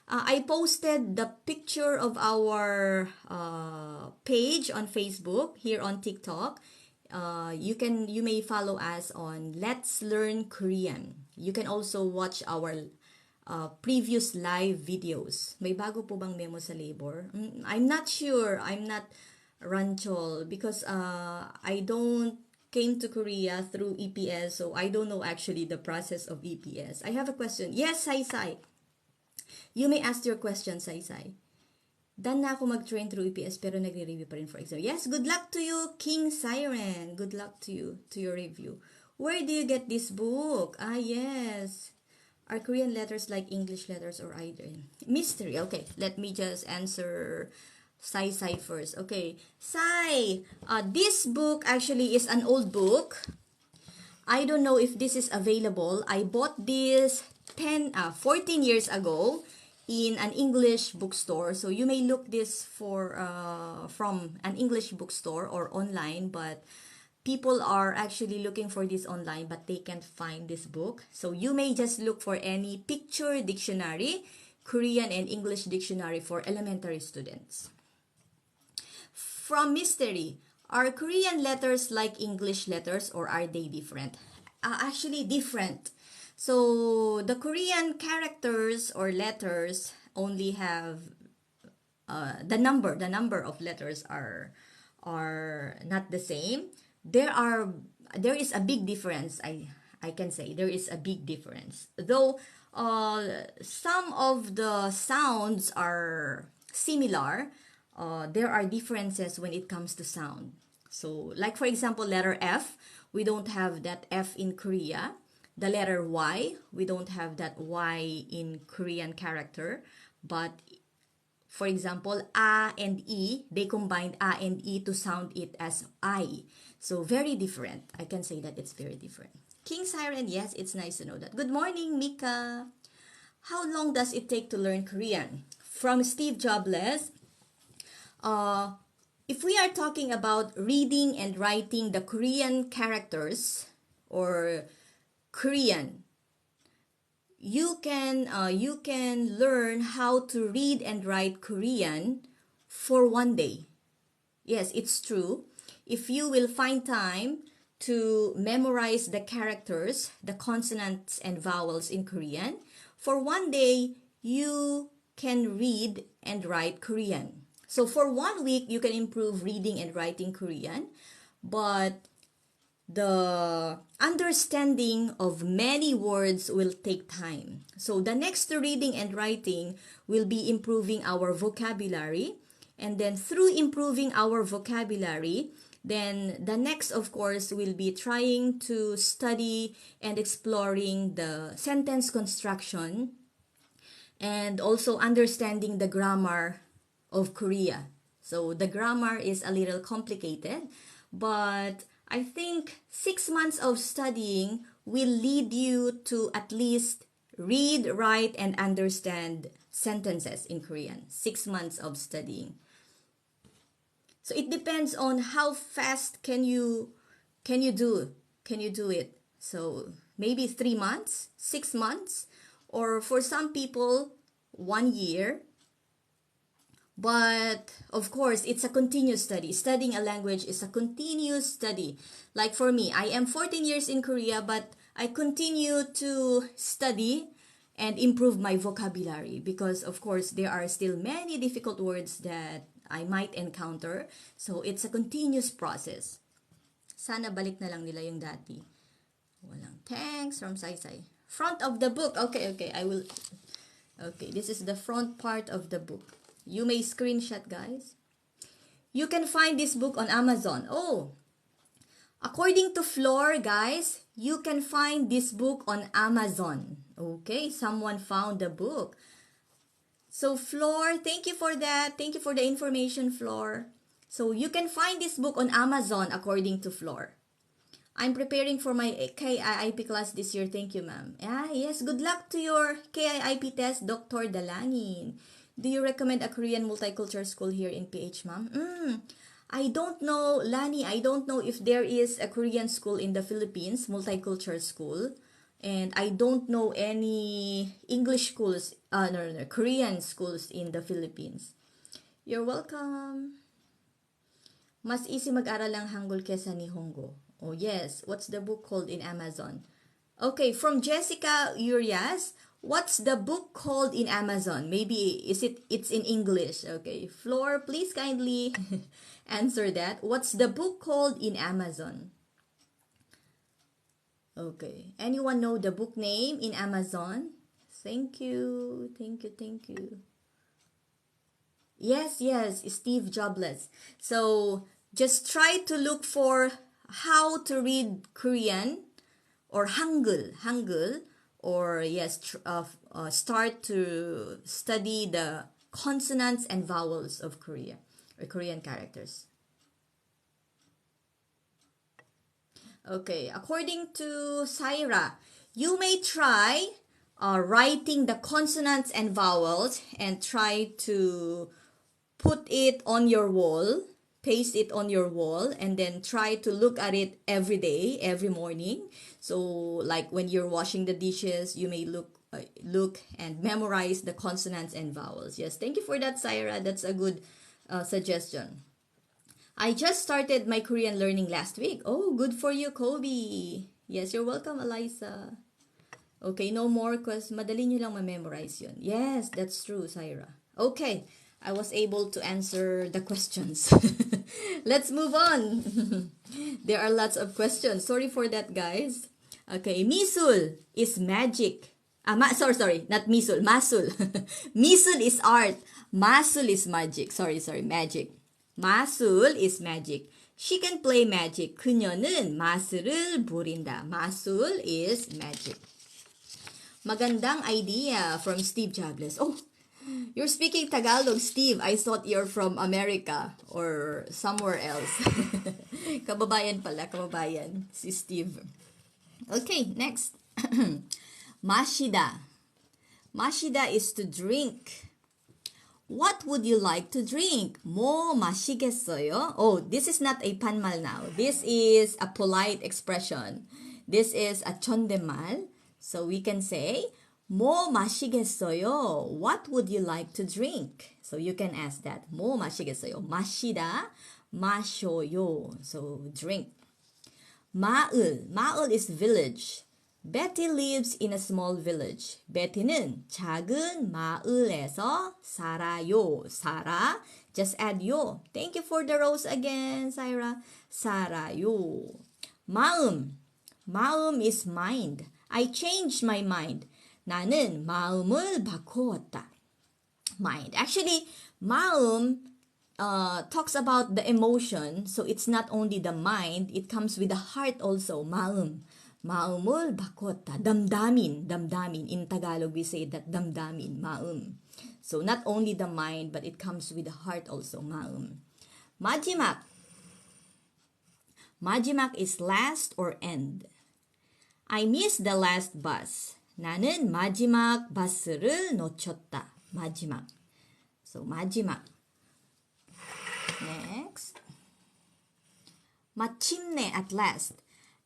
I posted the picture of our page on Facebook, here on TikTok. You may follow us on Let's Learn Korean. You can also watch our previous live videos. May bago po bang memo sa labor? I'm not sure. I'm not Ranchol because I don't came to Korea through EPS, so I don't know actually the process of EPS. I have a question. Yes, Sai. You may ask your question, Sai. Dan na ako mag-train through EPS pero nagre-review pa rin for exam. Yes, good luck to you, King Siren. Good luck to you, to your review. Where do you get this book? Yes. Are Korean letters like English letters or either? Mystery. Okay, let me just answer Sai first. Okay, Sai, this book actually is an old book. I don't know if this is available. I bought this 14 years ago in an English bookstore. So you may look this for from an English bookstore or online, but people are actually looking for this online, but they can't find this book. So you may just look for any picture dictionary, Korean and English dictionary for elementary students. From Mystery, are Korean letters like English letters or are they different? Actually different. So the Korean characters or letters only have the number of letters are not the same. There is a big difference. I can say there is a big difference. Though some of the sounds are similar, there are differences when it comes to sound. So, like for example, letter F, we don't have that F in Korea. The letter Y, we don't have that Y in Korean character. But for example, A and E, they combined A and E to sound it as I. So very different. I can say that it's very different. King Siren, yes, it's nice to know that. Good morning, Mika. How long does it take to learn Korean? From Steve Jobless, if we are talking about reading and writing the Korean characters or Korean, you can learn how to read and write Korean for one day. Yes, it's true. If you will find time to memorize the characters, the consonants and vowels in Korean, for one day you can read and write Korean. So for 1 week you can improve reading and writing Korean, but the understanding of many words will take time. So the next to reading and writing will be improving our vocabulary. And then through improving our vocabulary, then the next, of course, will be trying to study and exploring the sentence construction and also understanding the grammar of Korea. So the grammar is a little complicated, but I think 6 months of studying will lead you to at least read, write, and understand sentences in Korean. 6 months of studying. So it depends on how fast can you do it. So maybe 3 months, 6 months, or for some people 1 year. But of course, it's a continuous study. Studying a language is a continuous study. Like for me, I am 14 years in Korea, but I continue to study and improve my vocabulary because of course there are still many difficult words that I might encounter. So it's a continuous process. Sana balik na lang nila yung dati. Walang thanks from Saysay. Front of the book. Okay, I will. Okay, this is the front part of the book. You may screenshot, guys. You can find this book on Amazon. Oh, according to Floor, guys, you can find this book on Amazon. Okay, someone found the book. So Floor, thank you for that. Thank you for the information, Floor. So you can find this book on Amazon according to Floor. I'm preparing for my KIIP class this year. Thank you, ma'am. Yes, good luck to your KIIP test, Dr. Dalangin. Do you recommend a Korean multicultural school here in PH, ma'am? I don't know, Lani, I don't know if there is a Korean school in the Philippines, multicultural school. And I don't know any English schools, Korean schools in the Philippines. You're welcome. Mas easy mag-aral ang Hangul kesa Nihongo. Oh yes, what's the book called in Amazon? Okay, from Jessica Urias, what's the book called in Amazon? Maybe it's in English. Okay, Floor, please kindly answer that. What's the book called in Amazon? Okay, anyone know the book name in Amazon? Thank you. Yes, Steve Jobless. So just try to look for how to read Korean or Hangul, or yes, start to study the consonants and vowels of Korea or Korean characters. Okay, according to Saira, you may try writing the consonants and vowels and try to put it on your wall, paste it on your wall, and then try to look at it every day, every morning. So like when you're washing the dishes, you may look and memorize the consonants and vowels. Yes, thank you for that, Saira. That's a good suggestion. I just started my Korean learning last week. Oh, good for you, Kobe. Yes, you're welcome, Eliza. Okay, no more because madali nyo lang ma-memorize yun. Yes, that's true, Saira. Okay, I was able to answer the questions. Let's move on. There are lots of questions. Sorry for that, guys. Okay, misul is magic. Sorry, not misul, masul. Misul is art. Masul is magic. Sorry, magic. 마술 is magic. She can play magic. 그녀는 마술을 부린다. 마술 is magic. Magandang idea from Steve Jables. Oh, you're speaking Tagalog, Steve. I thought you're from America or somewhere else. Kababayan pala, kababayan. Si Steve. Okay, next. Mashida. Mashida is to drink. What would you like to drink? 뭐 마시겠어요? Oh, this is not a panmal now. This is a polite expression. This is a 존댓말. So we can say, 뭐 마시겠어요? What would you like to drink? So you can ask that. 뭐 마시겠어요? 마시다, 마셔요. So drink. 마을. 마을 is village. Betty lives in a small village. Betty는 작은 마을에서 살아요. 살아. Just add 요. Thank you for the rose again, Syra. 살아요. 마음. 마음 is mind. I changed my mind. 나는 마음을 바꾸었다. Mind. Actually, 마음 talks about the emotion. So it's not only the mind. It comes with the heart also. 마음. 마음을 바꿨다. damdamin. damdamin. In Tagalog, we say that damdamin, 마음. So not only the mind, but it comes with the heart also, 마음. 마지막. 마지막 is last or end. I missed the last bus. 나는 마지막 버스를 놓쳤다. 마지막. So 마지막. Next. 마침내, at last.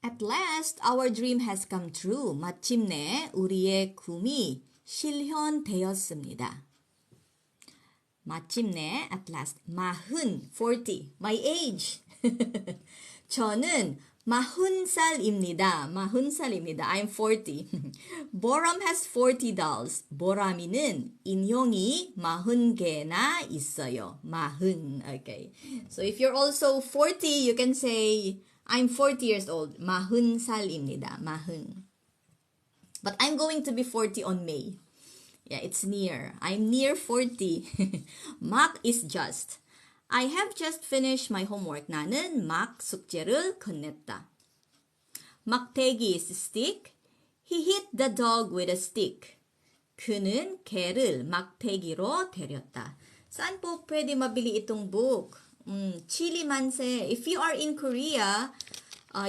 At last, our dream has come true. 마침내 우리의 꿈이 실현되었습니다. 마침내, at last. 마흔, 40. My age. 저는 40살입니다. 40살입니다. I'm 40. 보람 has 40 dolls. 보람이는 인형이 40개나 있어요. 40. Okay. So if you're also 40, you can say, I'm 40 years old. 40살입니다. 40. But I'm going to be 40 on May. Yeah, it's near. I'm near 40. 막 is just. I have just finished my homework. 나는 막 숙제를 끝냈다. 막대기 is stick. He hit the dog with a stick. 그는 개를 막대기로 때렸다. Saan po pwede mabili itong book? Chili Manse. If you are in Korea,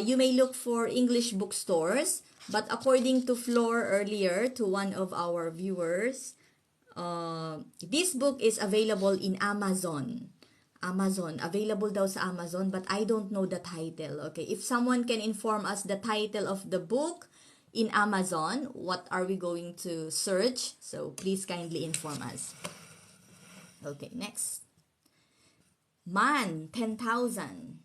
you may look for English bookstores. But according to Flor earlier, to one of our viewers, this book is available in Amazon. Amazon. Available daw sa Amazon, but I don't know the title. Okay, if someone can inform us the title of the book in Amazon, what are we going to search? So please kindly inform us. Okay, next. Man, 10,000.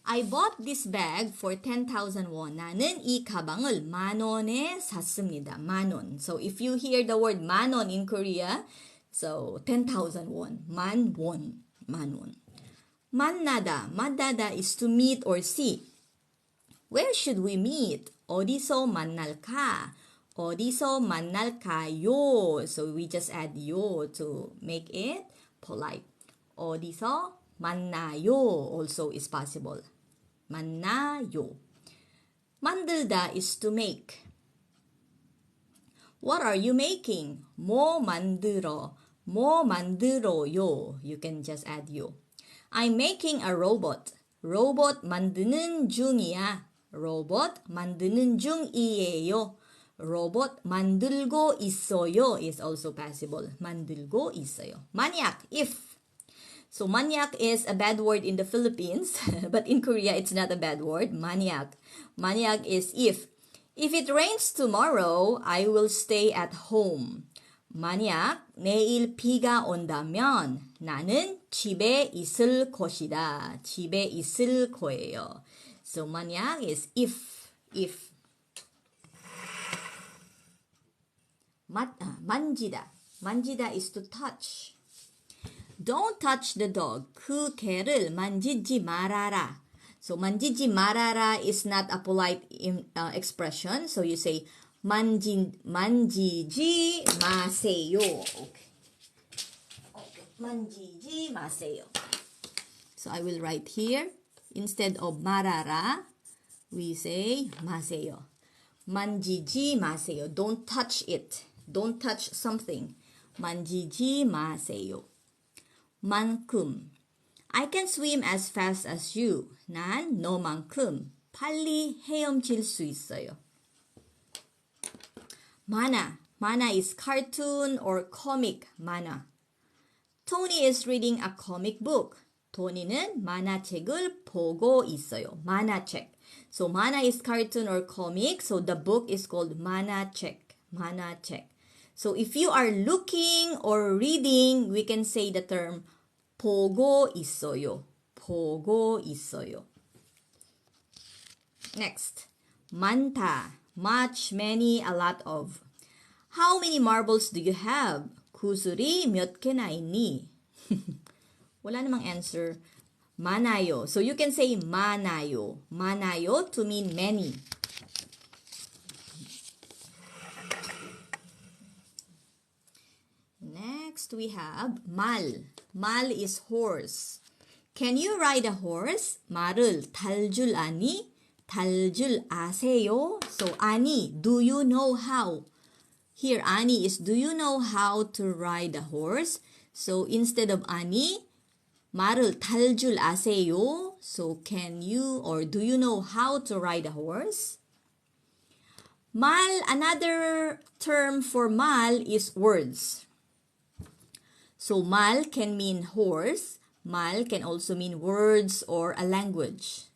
I bought this bag for 10,000 won. 나는 이 가방을 10,000원에 샀습니다. 10,000원. So if you hear the word 만원 in Korea, so 10,000 won. 만원. 만원. 만나다. 만나다 is to meet or see. Where should we meet? 어디서 만날까? 어디서 만날까요? So we just add 요 to make it polite. 어디서 만나요 also is possible. 만나요. 만들다 is to make. What are you making? 뭐 만들어? 뭐 만들어요? You can just add 요. I'm making a robot. 로봇 만드는 중이야. 로봇 만드는 중이에요. 로봇 만들고 있어요 is also possible. 만들고 있어요. maniac, if. So maniac is a bad word in the Philippines, but in Korea it's not a bad word. Maniac. Maniac is if. If it rains tomorrow, I will stay at home. 만약 내일 비가 온다면 나는 집에 있을 것이다. 집에 있을 거예요. So 만약 is if. 만지다. 만지다 is to touch. Don't touch the dog. 그 개를 만지지 말아라. So 만지지 말아라 is not a polite expression. So you say 만지지 마세요. Okay. 만지지 마세요. So I will write here, instead of 말아라, we say 마세요. 만지지 마세요. Don't touch it. Don't touch something. 만지지 마세요. 만큼. I can swim as fast as you. 난 너만큼 빨리 헤엄칠 수 있어요. 만화. 만화 is cartoon or comic 만화. Tony is reading a comic book. 토니는 만화책을 보고 있어요. 만화책. So 만화 is cartoon or comic. So the book is called 만화책. 만화책. So if you are looking or reading, we can say the term 보고 있어요. 보고 있어요. Next. 많다. Much, many, a lot of. How many marbles do you have? 구슬이 몇 개나 있니? Wala namang answer. 많아요. So you can say 많아요. 많아요 to mean many. Next we have 말. 말 is horse. Can you ride a horse? 말을 탈 줄 아니? 탈 줄 아세요? So 아니, do you know how? Here, 아니 is do you know how to ride a horse? So instead of 아니, 말을 탈 줄 아세요? So can you or do you know how to ride a horse? 말, another term for 말 is words. So 말 can mean horse. 말 can also mean words or a language.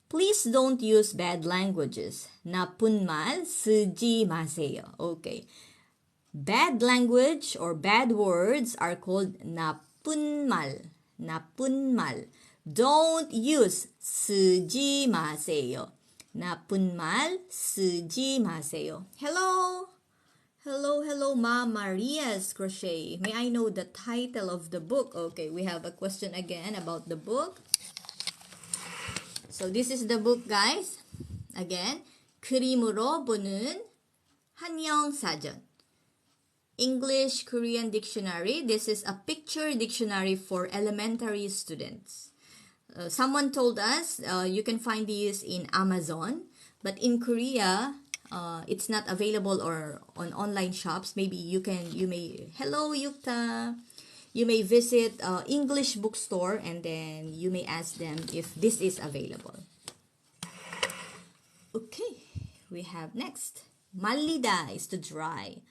Please don't use bad languages. 나쁜 말 쓰지 마세요. Okay. Bad language or bad words are called 나쁜 말. 나쁜 말. Don't use 쓰지 마세요. 나쁜 말 쓰지 마세요. Hello. Hello, Ma Maria's Crochet. May I know the title of the book? Okay, we have a question again about the book. So this is the book, guys. Again, 그림으로 보는 한영사전. English Korean Dictionary. This is a picture dictionary for elementary students. Someone told us you can find these in Amazon, but in Korea, it's not available or on online shops. Maybe you may, hello Yukta. You may visit English bookstore and then you may ask them if this is available. Okay, we have next. 말리다 is to dry.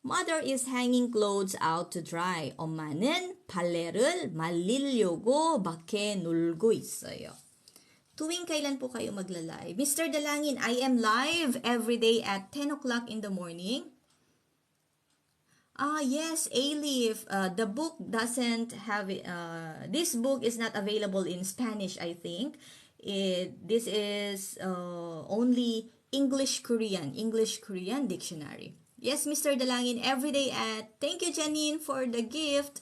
Mother is hanging clothes out to dry. 엄마는 빨래를 말리려고 밖에 놀고 있어요. Tuwing kailan po kayo magla-live? Mr. Dalangin, I am live every day at 10 o'clock in the morning. Yes, A-Leaf. The book doesn't have, this book is not available in Spanish, I think. This is only English-Korean dictionary. Yes, Mr. Dalangin, every day at, thank you Janine for the gift.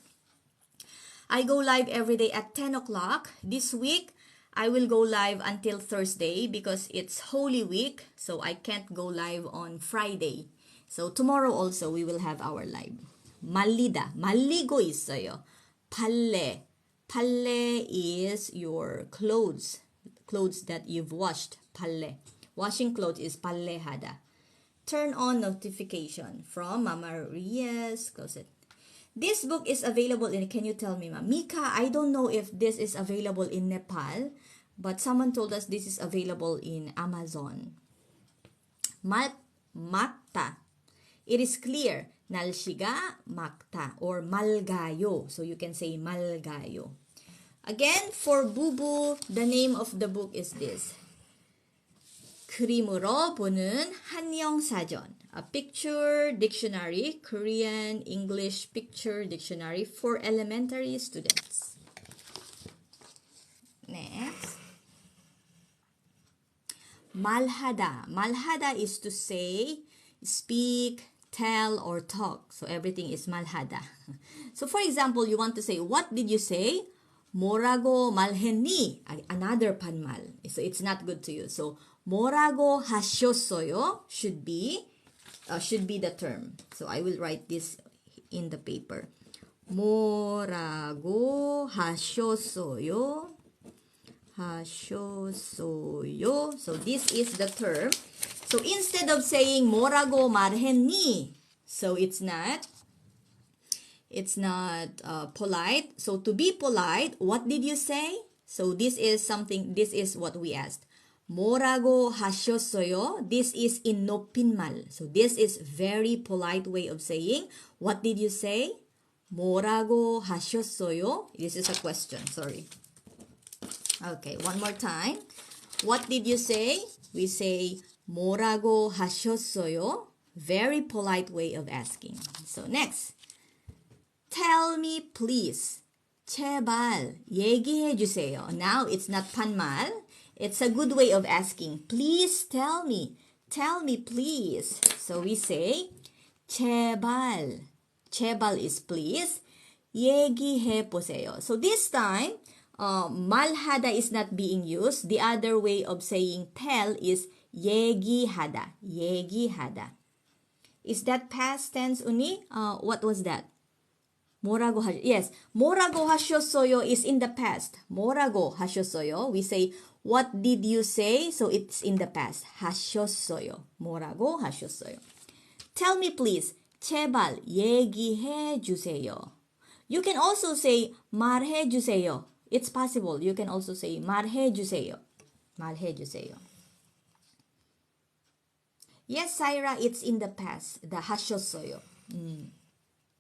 I go live every day at 10 o'clock. This week, I will go live until Thursday because it's Holy Week, so I can't go live on Friday. So tomorrow also we will have our live. 말리다, 말리고 있어요. 빨래, 빨래 is your clothes that you've washed. 빨래, washing clothes is 빨래하다. Turn on notification from Mama Maria's closet. This book is available in, can you tell me, Ma'am? Mika, I don't know if this is available in Nepal, but someone told us this is available in Amazon. Makta. It is clear. 날씨가 맑다 or 맑아요. So you can say 맑아요. Again, for Bubu, the name of the book is this. 그림으로 보는 한영사전. A picture dictionary, Korean English picture dictionary for elementary students. Next. 말하다. 말하다 is to say, speak, tell, or talk. So everything is 말하다. So for example, you want to say, what did you say? 뭐라고 말했니? Another 반말. So it's not good to use. So 뭐라고 하셨어요 should be the term. So I will write this in the paper. 뭐라고 하셨어요? 하셨어요. So this is the term. So instead of saying 뭐라고 말했니, so it's not polite. So to be polite, what did you say? So this is what we asked. 뭐라고 하셨어요? This is in 높임말. So this is very polite way of saying, what did you say? 뭐라고 하셨어요? This is a question, sorry. Okay, one more time. What did you say? We say 뭐라고 하셨어요? Very polite way of asking. So next. Tell me please. 제발 얘기해 주세요. Now it's not 반말. It's a good way of asking. Please tell me. Tell me please. So we say 제발. 제발 is please. 얘기해 보세요. So this time, 말하다 is not being used. The other way of saying tell is 얘기하다. 얘기하다. Is that past tense, Uni? What was that? Yes, 뭐라고 하셨어요 is in the past. 뭐라고 하셨어요? We say, what did you say? So it's in the past. 하셨어요. 뭐라고 하셨어요? Tell me please. 제발 얘기해 주세요. You can also say 말해 주세요. It's possible. You can also say 말해 주세요. 말해 주세요. Yes, Syra, it's in the past. The 하셨어요.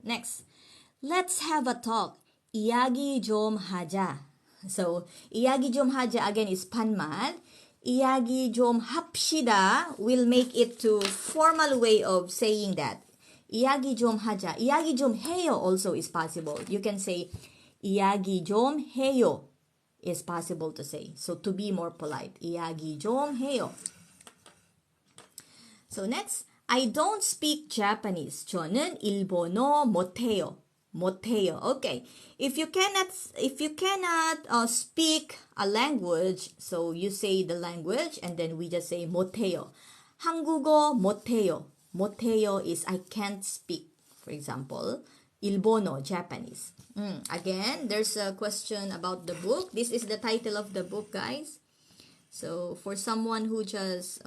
Next. Let's have a talk. 이야기 좀 하자. So, 이야기 좀 하자 again is 반말. 이야기 좀 합시다 will make it to formal way of saying that. 이야기 좀 하자. 이야기 좀 해요 also is possible. You can say 이야기 좀 해요 is possible to say. So to be more polite. 이야기 좀 해요. So next, I don't speak Japanese. 저는 일본어 못해요. 못해요. Okay. If you cannot speak a language, so you say the language and then we just say 못해요. 한국어 못해요. 못해요 is I can't speak. For example, 일본어, Japanese. Again, there's a question about the book. This is the title of the book, guys. So for someone who just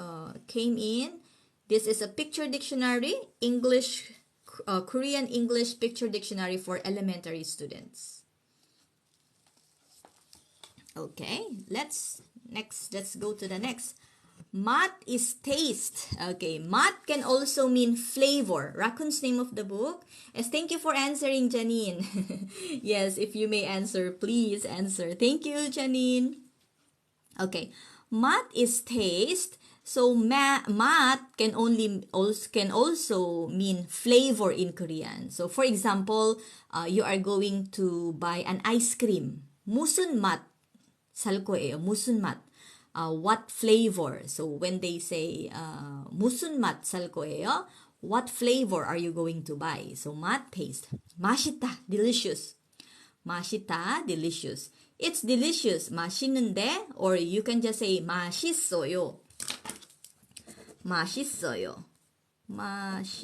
came in, this is a picture dictionary, Korean English picture dictionary for elementary students. Okay, let's go to the next. 맛 is taste. Okay, 맛 can also mean flavor. Raccoon's name of the book. Yes, thank you for answering, Janine. Yes, if you may answer, please answer. Thank you, Janine. Okay, 맛 is taste. So 맛 can also mean flavor in Korean. So for example, you are going to buy an ice cream. 무슨 맛 살 거예요? 무슨 맛? What flavor? So when they say 무슨 맛 살 거예요? What flavor are you going to buy? So 맛, taste. 맛있다, delicious. 맛있다, delicious. It's delicious, 맛있는데, or you can just say 맛있어요. 맛있어요. 맛있어요.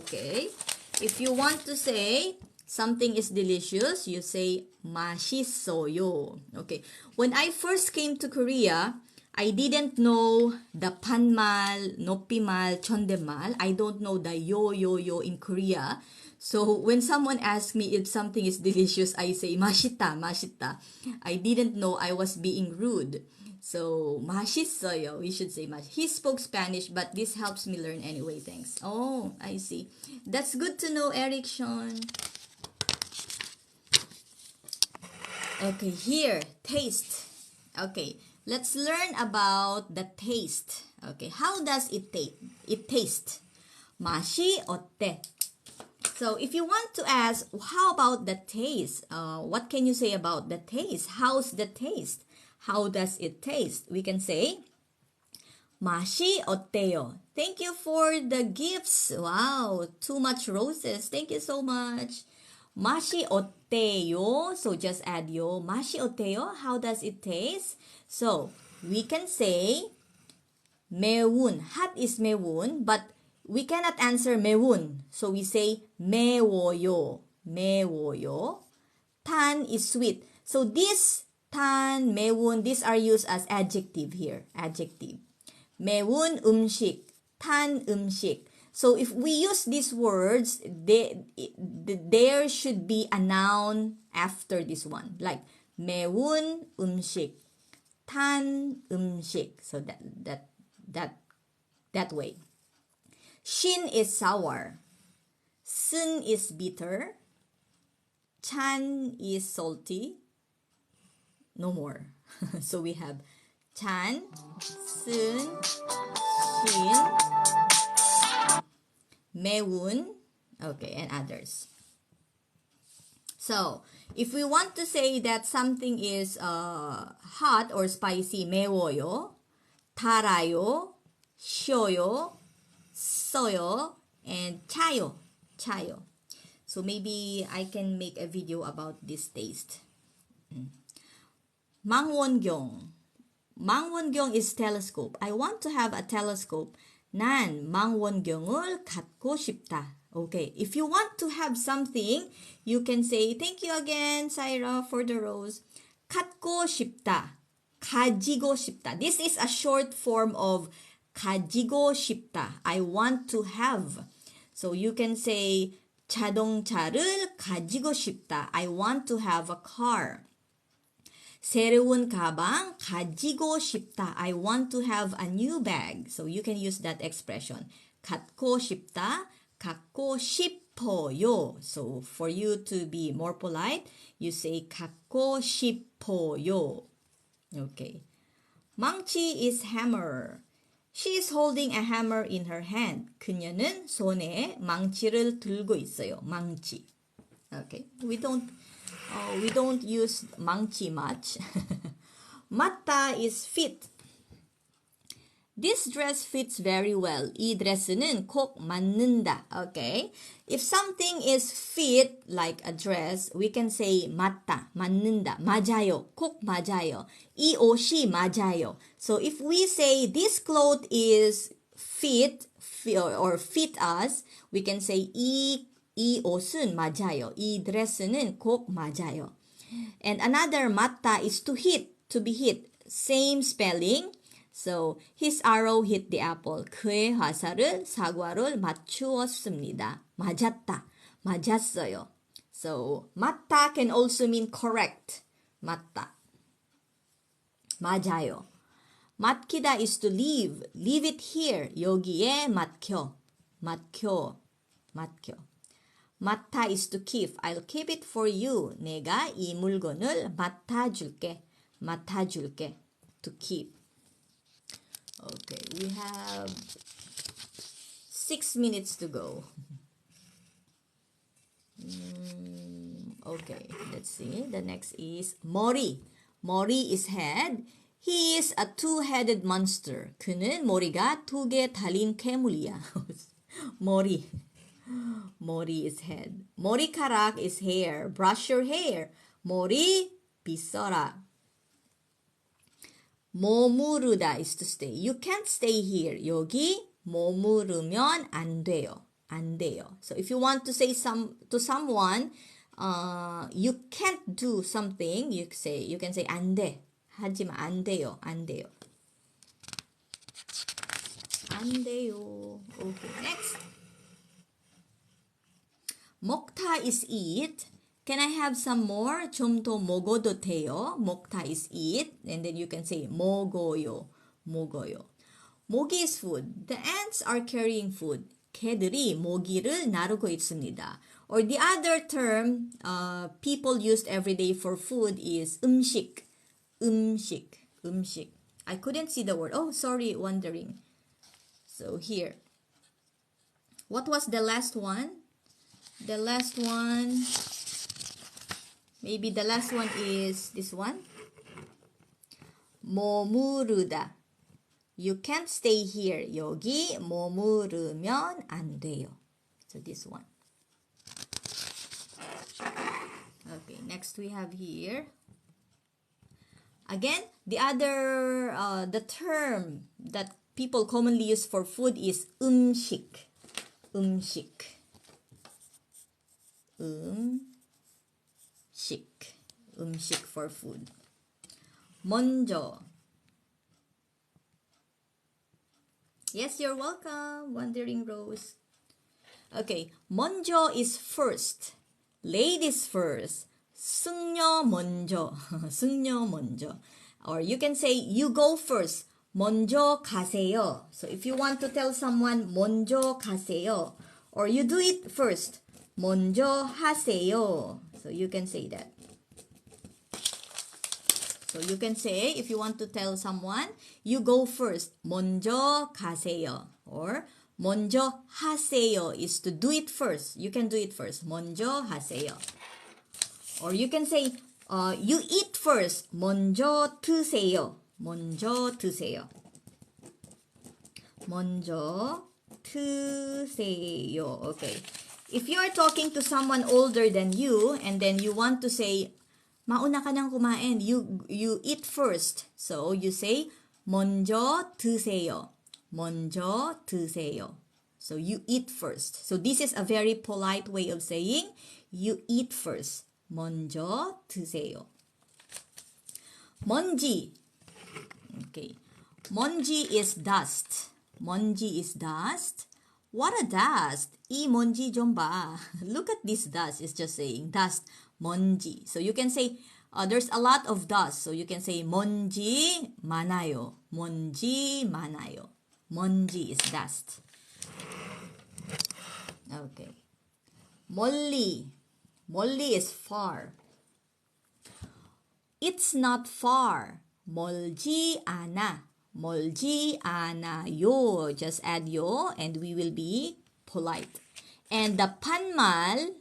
Okay. If you want to say something is delicious, you say 맛있어요. Okay. When I first came to Korea, I didn't know the 반말, 높임말, 존댓말. I don't know the yo in Korea. So when someone asks me if something is delicious, I say 맛있다, 맛있다. I didn't know I was being rude. So 맛있어요. We should say 맛. He spoke Spanish, but this helps me learn anyway. Thanks. Oh, I see. That's good to know, Eric Sean. Okay, here, taste. Okay, let's learn about the taste. Okay, how does it taste? 맛이 어때? So if you want to ask, how about the taste? What can you say about the taste? How's the taste? How does it taste? We can say, 맛이 어때요? Thank you for the gifts. Wow, too much roses. Thank you so much. 맛이 어때요? So just add yo. 맛이 어때요? How does it taste? So we can say 매운. Hot is 매운, but we cannot answer 매운. So we say 매워요. 매워요. 탄 is sweet. So this 탄, 매운, these are used as adjective here. Adjective. 매운 음식, 탄 음식. So if we use these words, there should be a noun after this one. Like 매운 음식, 탄 음식. So that way. 신 is sour. 쓴 is bitter. 찬 is salty. No more. So we have 찬, 쓴, 신, 매운, okay, and others. So, if we want to say that something is hot or spicy, 매워요, 달아요, 쉬어요, 써요, and 차요, 차요. So maybe I can make a video about this taste. 망원경. 망원경 is telescope. I want to have a telescope. 난 망원경을 갖고 싶다. Okay, if you want to have something, you can say, thank you again, Saira, for the rose. 갖고 싶다. 가지고 싶다. This is a short form of 가지고 싶다. I want to have. So you can say, 자동차를 가지고 싶다. I want to have a car. 새로운 가방 가지고 싶다. I want to have a new bag. So you can use that expression. 갖고 싶다, 갖고 싶어요. So for you to be more polite, you say 갖고 싶어요. Okay. 망치 is hammer. She is holding a hammer in her hand. 그녀는 손에 망치를 들고 있어요. 망치. Okay. We don't use 망치 much. 맞다 is fit. This dress fits very well. 이 드레스는 꼭 맞는다. Okay? If something is fit like a dress, we can say 맞다, 맞는다, 맞아요, 꼭 맞아요. 이 옷이 맞아요. So if we say this cloth is fit or fit us, we can say 이 옷은 맞아요. 이 드레스는 꼭 맞아요. And another 맞다 is to hit, to be hit. Same spelling. So his arrow hit the apple. 그의 화살은 사과를 맞추었습니다. 맞았다, 맞았어요. So 맞다 can also mean correct. 맞다, 맞아요. 맡기다 is to leave. Leave it here. 여기에 맡겨. 맡겨. 맡아 is to keep. I'll keep it for you. 내가 이 물건을 맡아줄게. 맡아줄게. To keep. Okay, we have 6 minutes to go. Okay, let's see. The next is 머리. 머리 is head. He is a two-headed monster. 그는 머리가 2개 달린 괴물이야. 머리. 머리 is head. 머리카락 is hair. Brush your hair. 머리 빗어라. 머무르다 is to stay. You can't stay here. 여기 머무르면 안 돼요. 안 돼요. So if you want to say to someone, you can't do something, you can say 안 돼. 하지만 안 돼요. 안 돼요. 안 돼요. Okay, next. 먹다 is eat. Can I have some more? 좀 더 먹어도 돼요. 먹다 is eat. And then you can say 먹어요. 먹어요. 모기 is food. The ants are carrying food. 개들이 모기를 나르고 있습니다. Or the other term people used every day for food is 음식. 음식. 음식. I couldn't see the word. Oh, sorry, wondering. So here. What was the last one? The last one, maybe the last one is this one. 머무르다. You can't stay here. 여기 머무르면 안 돼요. So this one. Okay, next we have here. Again, the term that people commonly use for food is 음식. 음식. 음식. 음식 for food. 먼저. Yes, you're welcome, Wandering Rose. Okay, 먼저 is first. Ladies first. 승려 먼저. 승려 먼저. Or you can say you go first. 먼저 가세요. So if you want to tell someone 먼저 가세요, or you do it first. 먼저 하세요. So you can say that. So you can say, if you want to tell someone, you go first. 먼저 가세요. Or 먼저 하세요 is to do it first. You can do it first. 먼저 하세요. Or you can say, you eat first. 먼저 드세요. 먼저 드세요. 먼저 드세요. Okay. If you are talking to someone older than you, and then you want to say, 마una ka nang kumain. You eat first. So you say, 먼저 드세요. 먼저 드세요. So you eat first. So this is a very polite way of saying, you eat first. 먼저 드세요. 먼지. Okay. 먼지 is dust. 먼지 is dust. What a dust. 이 먼지 좀 봐. Look at this dust. It's just saying dust. 먼지. So you can say, there's a lot of dust. So you can say 먼지 많아요. 먼지 많아요. 먼지 is dust. Okay. 멀리. 멀리 is far. It's not far. 멀지 않아. 멀지 않아요. Just add 요 and we will be polite. And the 반대말.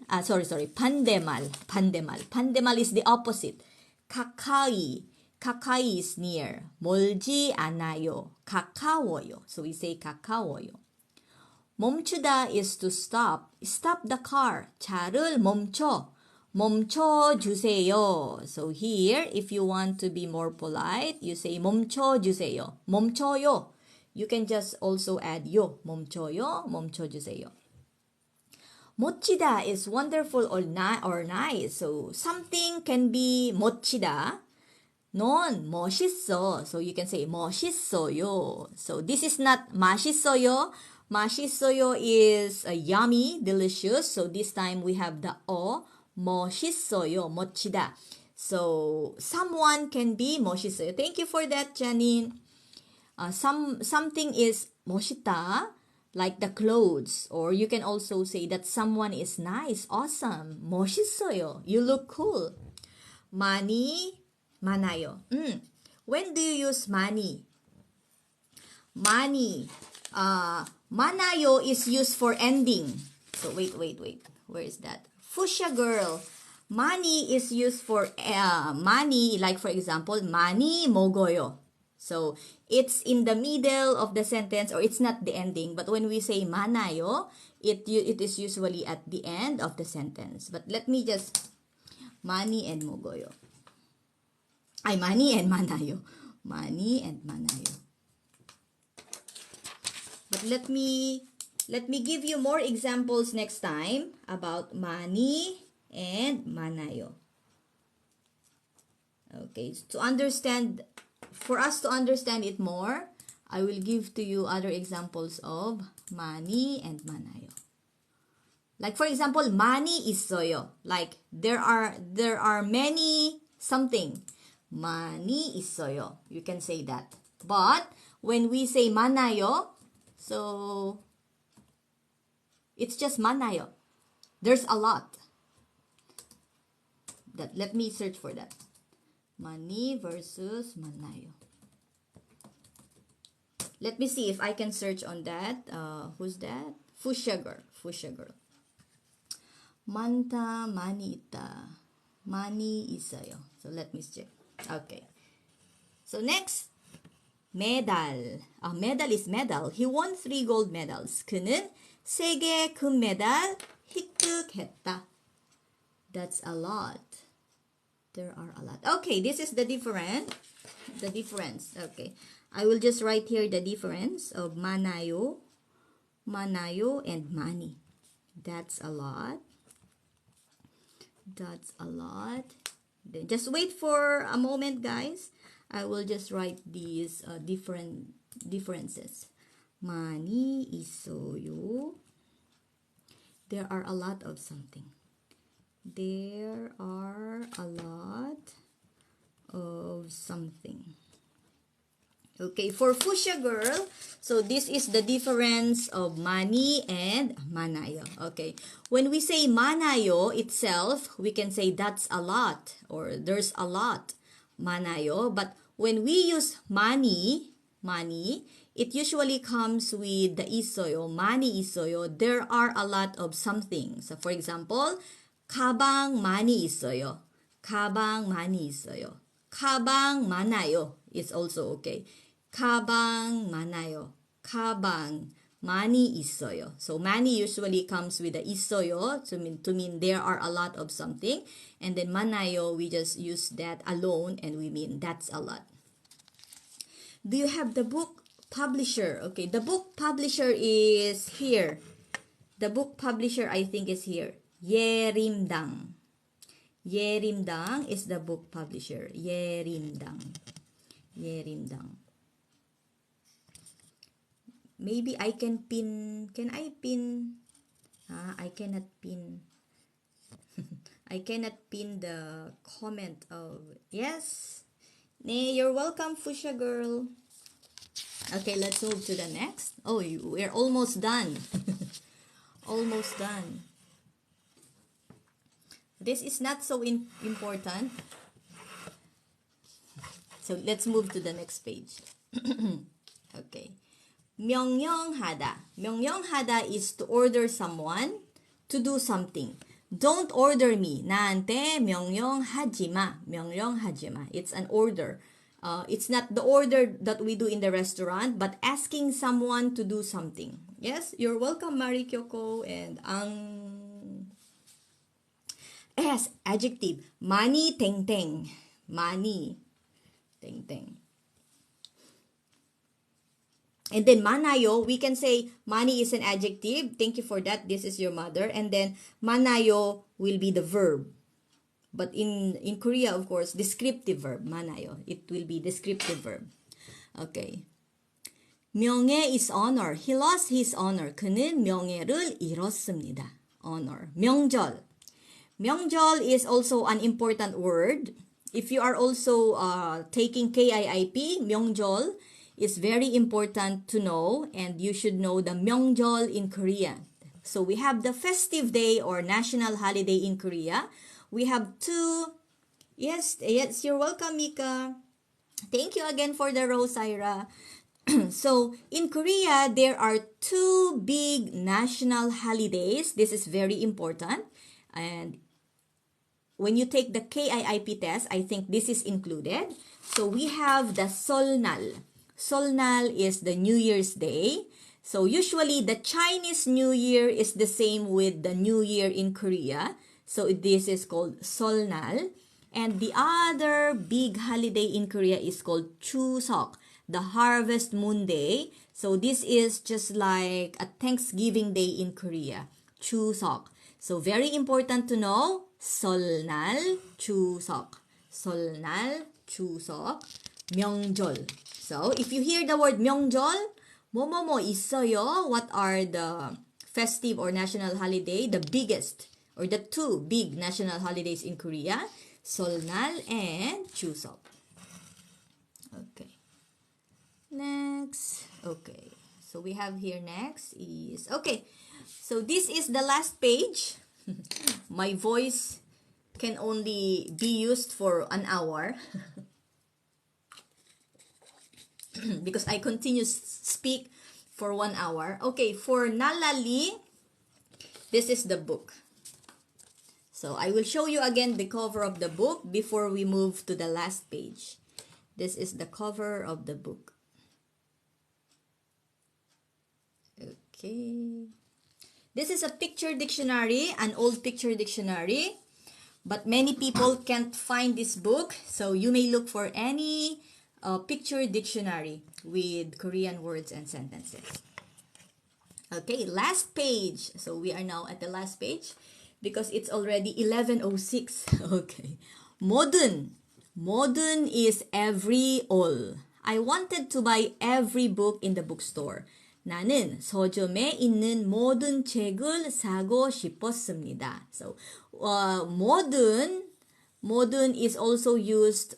반대말 is the opposite. 가까이. 가까이 is near. 멀지 않아요. 가까워요. So we say 가까워요. 멈추다 is to stop. Stop the car. 차를 멈춰. 멈춰주세요. So here, if you want to be more polite, you say 멈춰주세요. 멈춰요. You can just also add 요. 멈춰요. 멈춰주세요. 멋지다 is wonderful or nice. So something can be 멋지다. 넌 멋있어. So you can say 멋있어요. So this is not 맛있어요. 맛있어요 is yummy, delicious. So this time we have the 어. 멋있어요. 멋지다. So someone can be 멋있어요. Thank you for that, Janine. Something is 멋있다, like the clothes. Or you can also say that someone is nice, awesome. 멋있어요. You look cool. 많이, 많아요. When do you use 많이? 많이. 많아요 is used for ending. So wait. Where is that? Fuchsia girl. 많이 is used for 많이, like for example, 많이 먹어요. So it's in the middle of the sentence, or it's not the ending. But when we say 많아요, it is usually at the end of the sentence. But let me just 많이 and 먹어요. 많이 and 많아요. 많이 and 많아요. But let me give you more examples next time about 많이 and 많아요. Okay, for us to understand it more, I will give to you other examples of 많이 and 많아요. Like for example, 많이 있어요. Like there are many something. 많이 있어요. You can say that. But when we say 많아요, so it's just 많아요. There's a lot. Let me search for that. 많이 versus 많아요. Let me see if I can search on that. Who's that? Fuchsia girl. 많다, 많이 있다. 많이 있어요. So let me check. Okay. So next, medal. medal is medal. He won 3 gold medals. 그는 3개 금메달 획득했다. That's a lot. There are a lot. Okay, this is the difference. Okay. I will just write here the difference of manayo, and mani. That's a lot. Then just wait for a moment, guys. I will just write these different differences. Mani 있어요. There are a lot of something. There are a lot of something. Okay, for Fuchsia Girl, so this is the difference of mani and manayo. Okay, when we say manayo itself, we can say that's a lot or there's a lot, manayo. But when we use mani, it usually comes with the 있어요, mani 있어요. There are a lot of something. So for example, 가방 많이 있어요. 가방 많이 있어요. 가방 많아요 is also okay. 가방 많아요. 가방 많이 있어요. So 많이 usually comes with the 있어요 to mean there are a lot of something. And then 많아요, we just use that alone and we mean that's a lot. Do you have the book publisher? Okay, the book publisher is here. The book publisher, I think, is here. 예림당. 예림당 is the book publisher. 예림당. Maybe I can pin. Can I pin? I cannot pin. I cannot pin the comment of. Yes. Nee, you're welcome, Fuchsia Girl. Okay, let's move to the next. Oh, we're almost done. Almost done. This is not so important. So let's move to the next page. Okay. 명령하다. 명령하다 is to order someone to do something. Don't order me. 나한테 명령하지 마. 명령하지 마. It's an order. It's not the order that we do in the restaurant, but asking someone to do something. Yes, you're welcome, Mari Kyoko and Ang. Yes, adjective. Mani teng. Mani teng. And then manayo, we can say mani is an adjective. Thank you for that. This is your mother. And then manayo will be the verb. But in Korea, of course, descriptive verb. manayo. It will be descriptive verb. Okay. 명예 is honor. He lost his honor. 그는 명예를 잃었습니다. Honor. 명절. 명절 is also an important word. If you are also taking KIIP, 명절 is very important to know, and you should know the 명절 in Korea. So we have the festive day or national holiday in Korea. We have two. Yes, you're welcome, Mika. Thank you again for the rose, Ira. So in Korea, there are two big national holidays. This is very important. And when you take the KIIP test, I think this is included. So we have the Solnal. Solnal is the New Year's Day. So usually the Chinese New Year is the same with the New Year in Korea. So this is called Solnal. And the other big holiday in Korea is called Chuseok, the Harvest Moon Day. So this is just like a Thanksgiving Day in Korea. Chuseok. So very important to know. 설날, 추석. 설날, 추석, 명절. So, if you hear the word 명절, 뭐뭐뭐 있어요. What are the festive or national holiday? The biggest or the two big national holidays in Korea. 설날 and 추석. Okay. Next. Okay. So, we have here next is... Okay. So, this is the last page. My voice can only be used for an hour because I continue speak for 1 hour. Okay, for Nalali, this is the book. So I will show you again the cover of the book before we move to the last page. This is the cover of the book. Okay. This is a picture dictionary, an old picture dictionary. But many people can't find this book, so you may look for any picture dictionary with Korean words and sentences. Okay, last page. So we are now at the last page because it's already 11:06. Okay. Modern. Modern is every all. I wanted to buy every book in the bookstore. 나는 서점에 있는 모든 책을 사고 싶었습니다. So, modern is also used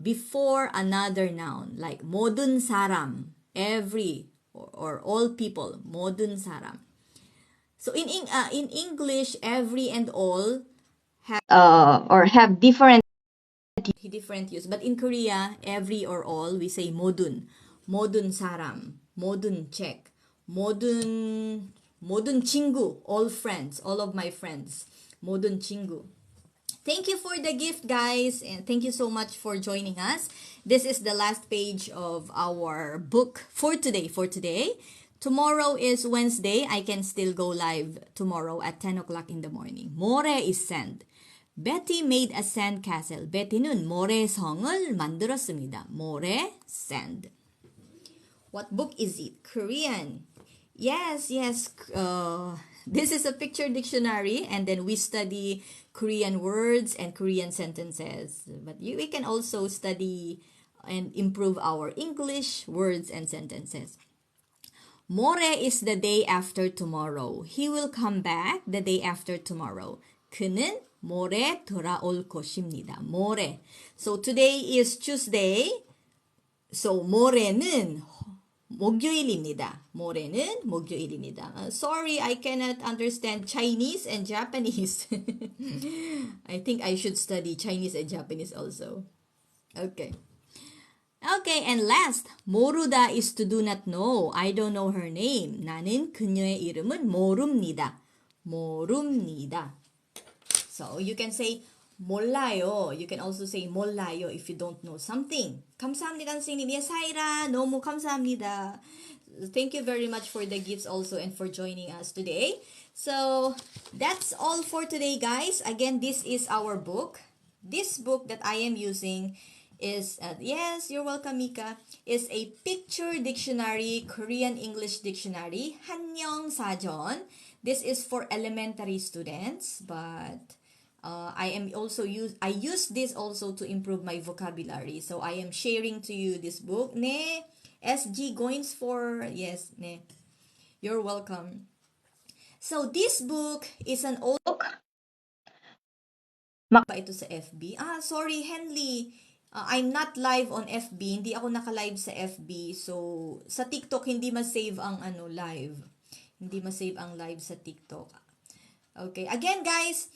before another noun, like 모든 사람, every or all people, 모든 사람. So in English, every and all have different use. But in Korea, every or all, we say 모든, 모든 사람, 모든 책, 모든 친구, all friends, all of my friends, 모든 친구. Thank you for the gift, guys, and thank you so much for joining us. This is the last page of our book for today. Tomorrow is Wednesday. I can still go live tomorrow at 10 o'clock in the morning. 모래 is sand. Betty made a sand castle. Betty는 모래성을 만들었습니다. 모래, sand. What book is it? Korean. Yes. This is a picture dictionary, and then we study Korean words and Korean sentences. But we can also study and improve our English words and sentences. 모레 is the day after tomorrow. He will come back the day after tomorrow. 그는 모레 돌아올 것입니다. 모레. So today is Tuesday. So 모레는 목요일입니다. 모레는 목요일입니다. Sorry, I cannot understand Chinese and Japanese. I think I should study Chinese and Japanese also. Okay, and last, 모르다 is to do not know. I don't know her name. 나는 그녀의 이름은 모릅니다. 모릅니다. So you can say 몰라요. You can also say 몰라요 if you don't know something. 감사합니다, 선생님. Yes, Haira. 너무 감사합니다. Thank you very much for the gifts also and for joining us today. So that's all for today, guys. Again, this is our book. This book that I am using is, yes, you're welcome, Mika, is a picture dictionary, Korean English dictionary, 한영 사전. This is for elementary students, but I use this also to improve my vocabulary. So I am sharing to you this book. Ne, SG Goins for, yes, ne. You're welcome. So this book is an old book. Ba ito sa FB? Sorry, Henley. I'm not live on FB. Hindi ako naka-live sa FB. So, sa TikTok, hindi ma-save ang live. Hindi ma-save ang live sa TikTok. Okay. Again, guys,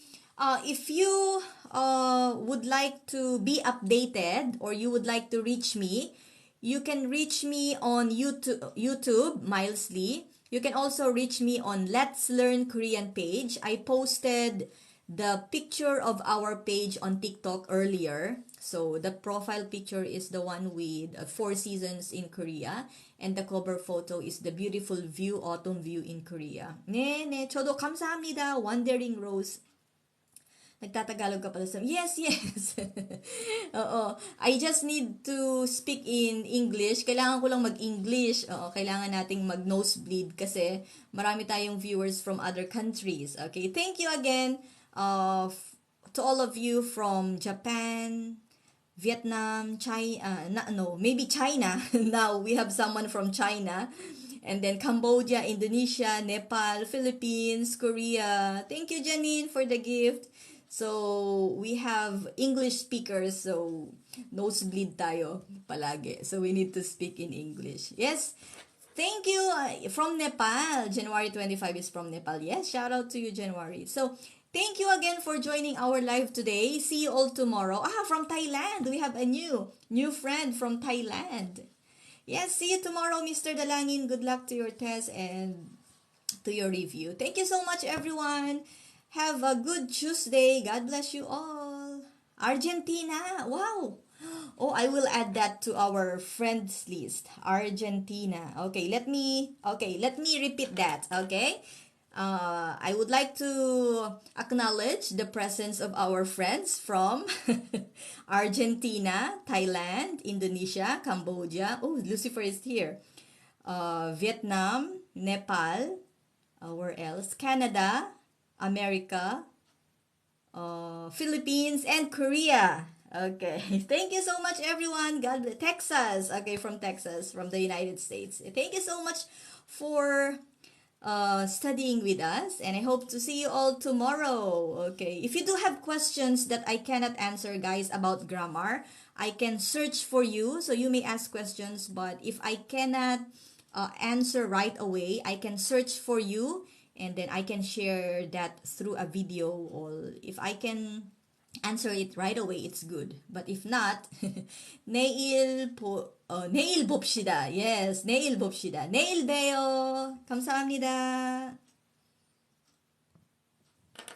if you would like to be updated or you would like to reach me, you can reach me on YouTube, Miles Lee. You can also reach me on Let's Learn Korean page. I posted the picture of our page on TikTok earlier. So the profile picture is the one with 4 seasons in Korea. And the cover photo is the beautiful view, autumn view in Korea. 네, 저도 감사합니다. Wandering Rose. Nagtatagalog ka pala sa... Yes. Oo. I just need to speak in English. Kailangan ko lang mag-English. Oo, kailangan nating mag-nosebleed kasi marami tayong viewers from other countries. Okay, thank you again to all of you from Japan, Vietnam, China, maybe China. Now we have someone from China. And then Cambodia, Indonesia, Nepal, Philippines, Korea. Thank you, Janine, for the gift. So, we have English speakers, so nosebleed tayo palagi. So, we need to speak in English. Yes, thank you. From Nepal, January 25 is from Nepal. Yes, shout out to you, January. So, thank you again for joining our live today. See you all tomorrow. From Thailand. We have a new friend from Thailand. Yes, see you tomorrow, Mr. Dalangin. Good luck to your test and to your review. Thank you so much, everyone. Have a good Tuesday. God bless you all. Argentina. Wow. Oh, I will add that to our friends list. Argentina. Let me repeat that. Okay. I would like to acknowledge the presence of our friends from Argentina, Thailand, Indonesia, Cambodia. Oh, Lucifer is here. Vietnam, Nepal, where else? Canada, America, Philippines, and Korea. Okay, thank you so much, everyone. God bless. Texas. Okay, from Texas, from the United States. Thank you so much for studying with us, and I hope to see you all tomorrow. Okay, if you do have questions that I cannot answer, guys, about grammar, I can search for you, so you may ask questions. But if I cannot answer right away, I can search for you, and then I can share that through a video. Or if I can answer it right away, it's good. But if not, 내일 봅시다. Yes, 내일 봅시다. 내일 봬요. 감사합니다.